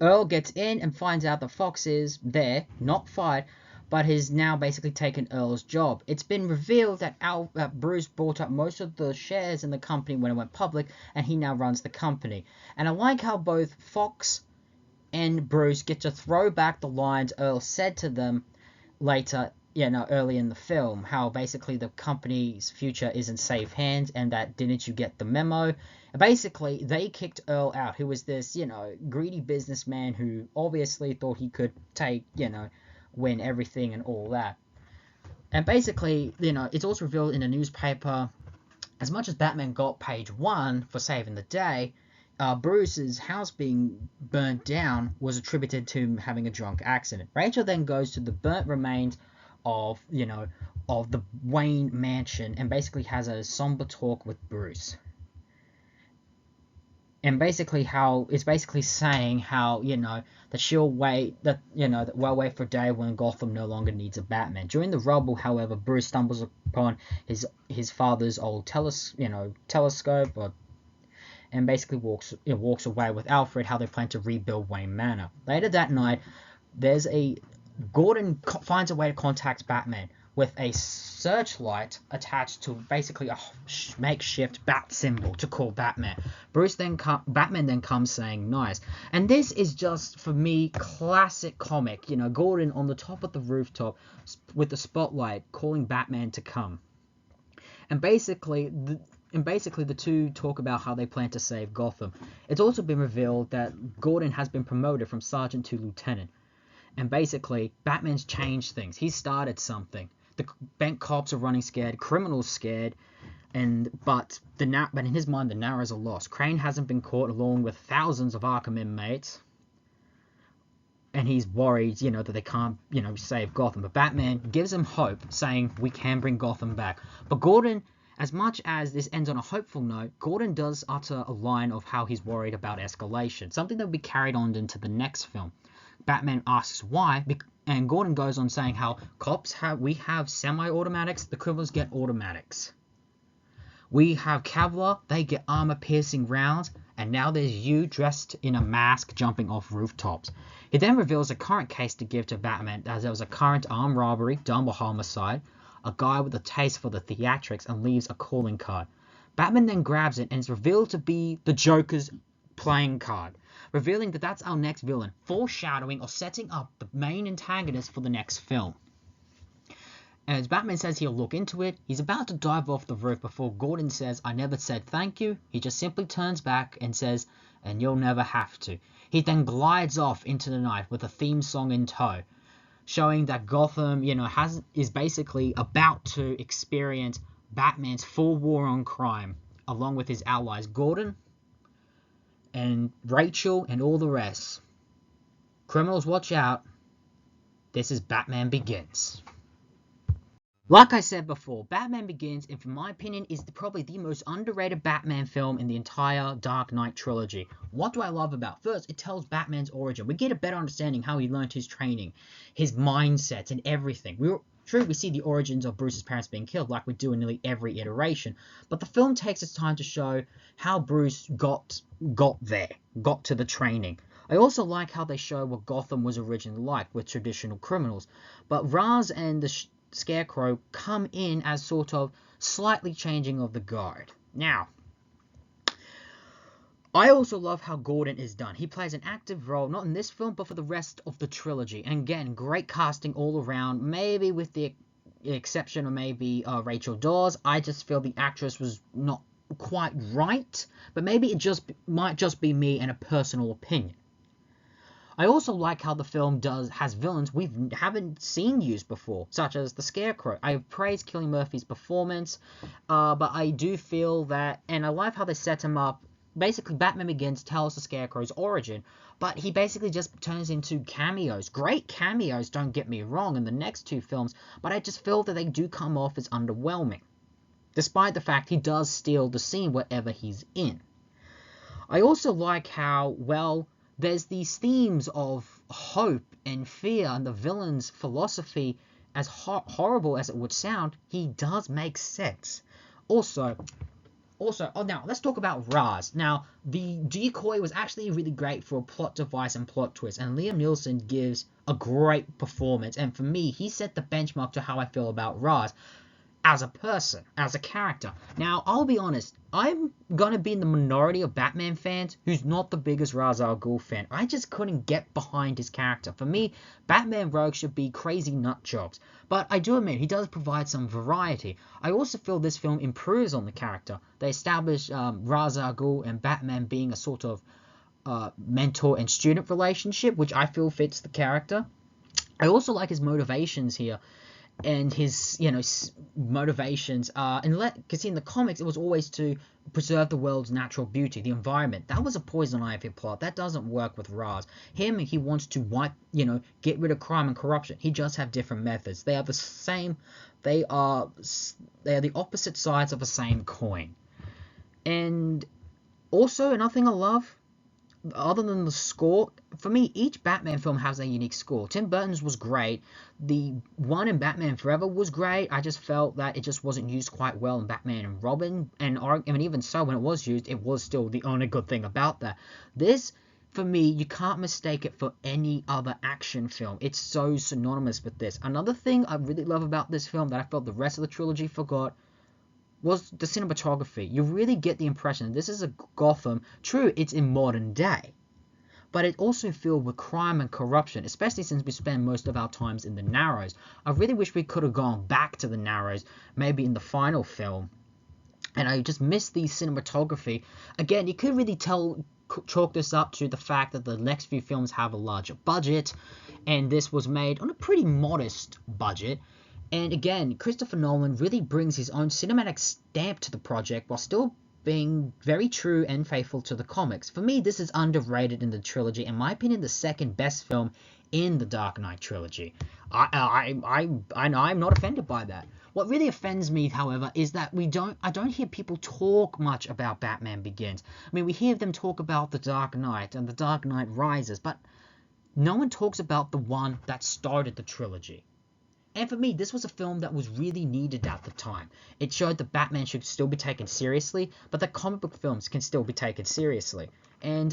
Speaker 1: Earl gets in and finds out that Fox is there, not fired, but has now basically taken Earl's job. It's been revealed that Bruce bought up most of the shares in the company when it went public, and he now runs the company. And I like how both Fox and Bruce get to throw back the lines Earl said to them later, early in the film, how basically the company's future is in safe hands, and that didn't you get the memo? Basically, they kicked Earl out, who was this, greedy businessman who obviously thought he could win everything and all that. And basically, it's also revealed in the newspaper, as much as Batman got page 1 for saving the day, Bruce's house being burnt down was attributed to him having a drunk accident. Rachel then goes to the burnt remains of the Wayne mansion and basically has a somber talk with Bruce. And basically it's basically saying how, that she'll wait, that we'll wait for a day when Gotham no longer needs a Batman. During the rubble, however, Bruce stumbles upon his father's old telescope, and basically walks away with Alfred, how they plan to rebuild Wayne Manor. Later that night, Gordon finds a way to contact Batman with a searchlight attached to basically a makeshift bat symbol to call Batman. Batman then comes saying nice. And this is just, for me, classic comic. Gordon on the top of the rooftop with the spotlight calling Batman to come. And basically the two talk about how they plan to save Gotham. It's also been revealed that Gordon has been promoted from sergeant to lieutenant. And basically, Batman's changed things. He started something. The bank cops are running scared, criminals scared, But in his mind, the Narrows are lost. Crane hasn't been caught along with thousands of Arkham inmates, and he's worried, that they can't, save Gotham. But Batman gives him hope, saying we can bring Gotham back. But Gordon, as much as this ends on a hopeful note, Gordon does utter a line of how he's worried about escalation, something that will be carried on into the next film. Batman asks why, and Gordon goes on saying how we have semi-automatics, the criminals get automatics. We have Kevlar, they get armor-piercing rounds, and now there's you dressed in a mask jumping off rooftops. He then reveals a current case to give to Batman, as there was a current armed robbery, double homicide, a guy with a taste for the theatrics, and leaves a calling card. Batman then grabs it and is revealed to be the Joker's playing card, revealing that that's our next villain, foreshadowing or setting up the main antagonist for the next film. As Batman says he'll look into it, he's about to dive off the roof before Gordon says, I never said thank you. He just simply turns back and says, and you'll never have to. He then glides off into the night with a theme song in tow, showing that Gotham, is basically about to experience Batman's full war on crime, along with his allies Gordon and Rachel and all the rest. Criminals, watch out. This is Batman Begins. Like I said before, Batman Begins, in my opinion, is probably the most underrated Batman film in the entire Dark Knight trilogy. What do I love about it? First, it tells Batman's origin. We get a better understanding how he learned his training, his mindsets, and everything. We see the origins of Bruce's parents being killed, like we do in nearly every iteration. But the film takes its time to show how Bruce got to the training. I also like how they show what Gotham was originally like with traditional criminals. But Ra's and the Scarecrow come in as sort of slightly changing of the guard. Now, I also love how Gordon is done. He plays an active role, not in this film, but for the rest of the trilogy. And again, great casting all around, maybe with the exception of maybe Rachel Dawes. I just feel the actress was not quite right, but maybe it might just be me and a personal opinion. I also like how the film has villains we haven't seen used before, such as the Scarecrow. I have praised Cillian Murphy's performance, but I do feel that, and I like how they set him up. Basically, Batman Begins tells the Scarecrow's origin, but he basically just turns into cameos. Great cameos, don't get me wrong, in the next two films, but I just feel that they do come off as underwhelming, despite the fact he does steal the scene wherever he's in. I also like how, there's these themes of hope and fear, and the villain's philosophy, as horrible as it would sound, he does make sense. Also, now let's talk about Ra's. Now, the decoy was actually really great for a plot device and plot twist, and Liam Neeson gives a great performance, and for me, he set the benchmark to how I feel about Ra's as a person, as a character. Now, I'll be honest, I'm gonna be in the minority of Batman fans who's not the biggest Ra's al Ghul fan. I just couldn't get behind his character. For me, Batman Rogue should be crazy nut jobs. But I do admit, he does provide some variety. I also feel this film improves on the character. They establish Ra's al Ghul and Batman being a sort of mentor and student relationship, which I feel fits the character. I also like his motivations here. And his, motivations because in the comics, it was always to preserve the world's natural beauty, the environment. That was a Poison Ivy plot. That doesn't work with Ra's. He wants to get rid of crime and corruption. He just have different methods. They are the same. They are the opposite sides of the same coin. And also, another thing I love, other than the score, for me, each Batman film has a unique score. Tim Burton's was great. The one in Batman Forever was great. I just felt that it just wasn't used quite well in Batman and Robin. And even so, when it was used, it was still the only good thing about that. This, for me, you can't mistake it for any other action film. It's so synonymous with this. Another thing I really love about this film that I felt the rest of the trilogy forgot was the cinematography. You really get the impression this is a Gotham. True, it's in modern day, but it also filled with crime and corruption, especially since we spend most of our times in the Narrows. I really wish we could have gone back to the Narrows, maybe in the final film. And I just miss the cinematography. Again, you could really chalk this up to the fact that the next few films have a larger budget, and this was made on a pretty modest budget. And again, Christopher Nolan really brings his own cinematic stamp to the project while still being very true and faithful to the comics. For me, this is underrated in the trilogy. In my opinion, the second best film in the Dark Knight trilogy. I'm not offended by that. What really offends me, however, is that I don't hear people talk much about Batman Begins. I mean, we hear them talk about The Dark Knight and The Dark Knight Rises, but no one talks about the one that started the trilogy. And for me, this was a film that was really needed at the time. It showed that Batman should still be taken seriously, but that comic book films can still be taken seriously. And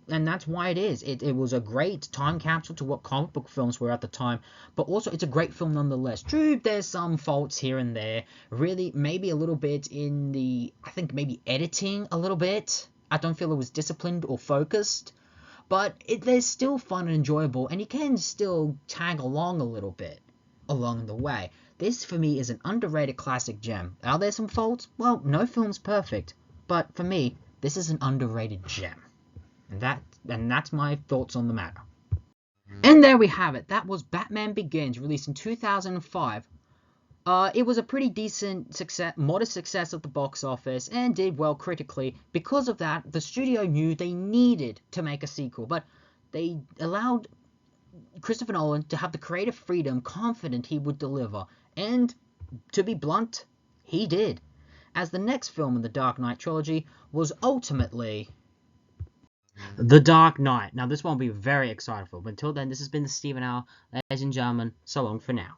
Speaker 1: that's why it is. It was a great time capsule to what comic book films were at the time, but also it's a great film nonetheless. True, there's some faults here and there. Really, maybe a little bit in I think maybe editing a little bit. I don't feel it was disciplined or focused. But there's still fun and enjoyable, and you can still tag along a little bit along the way. This, for me, is an underrated classic gem. Are there some faults? Well, no film's perfect, but for me, this is an underrated gem. And that's my thoughts on the matter. And there we have it. That was Batman Begins, released in 2005. It was a pretty decent success, modest success at the box office, and did well critically. Because of that, the studio knew they needed to make a sequel, but they allowed Christopher Nolan to have the creative freedom confident he would deliver, and to be blunt, he did, as the next film in the Dark Knight trilogy was ultimately The Dark Knight. Now this one will be very exciting for, but until then, this has been the Stephen Hour. Ladies and gentlemen, so long for now.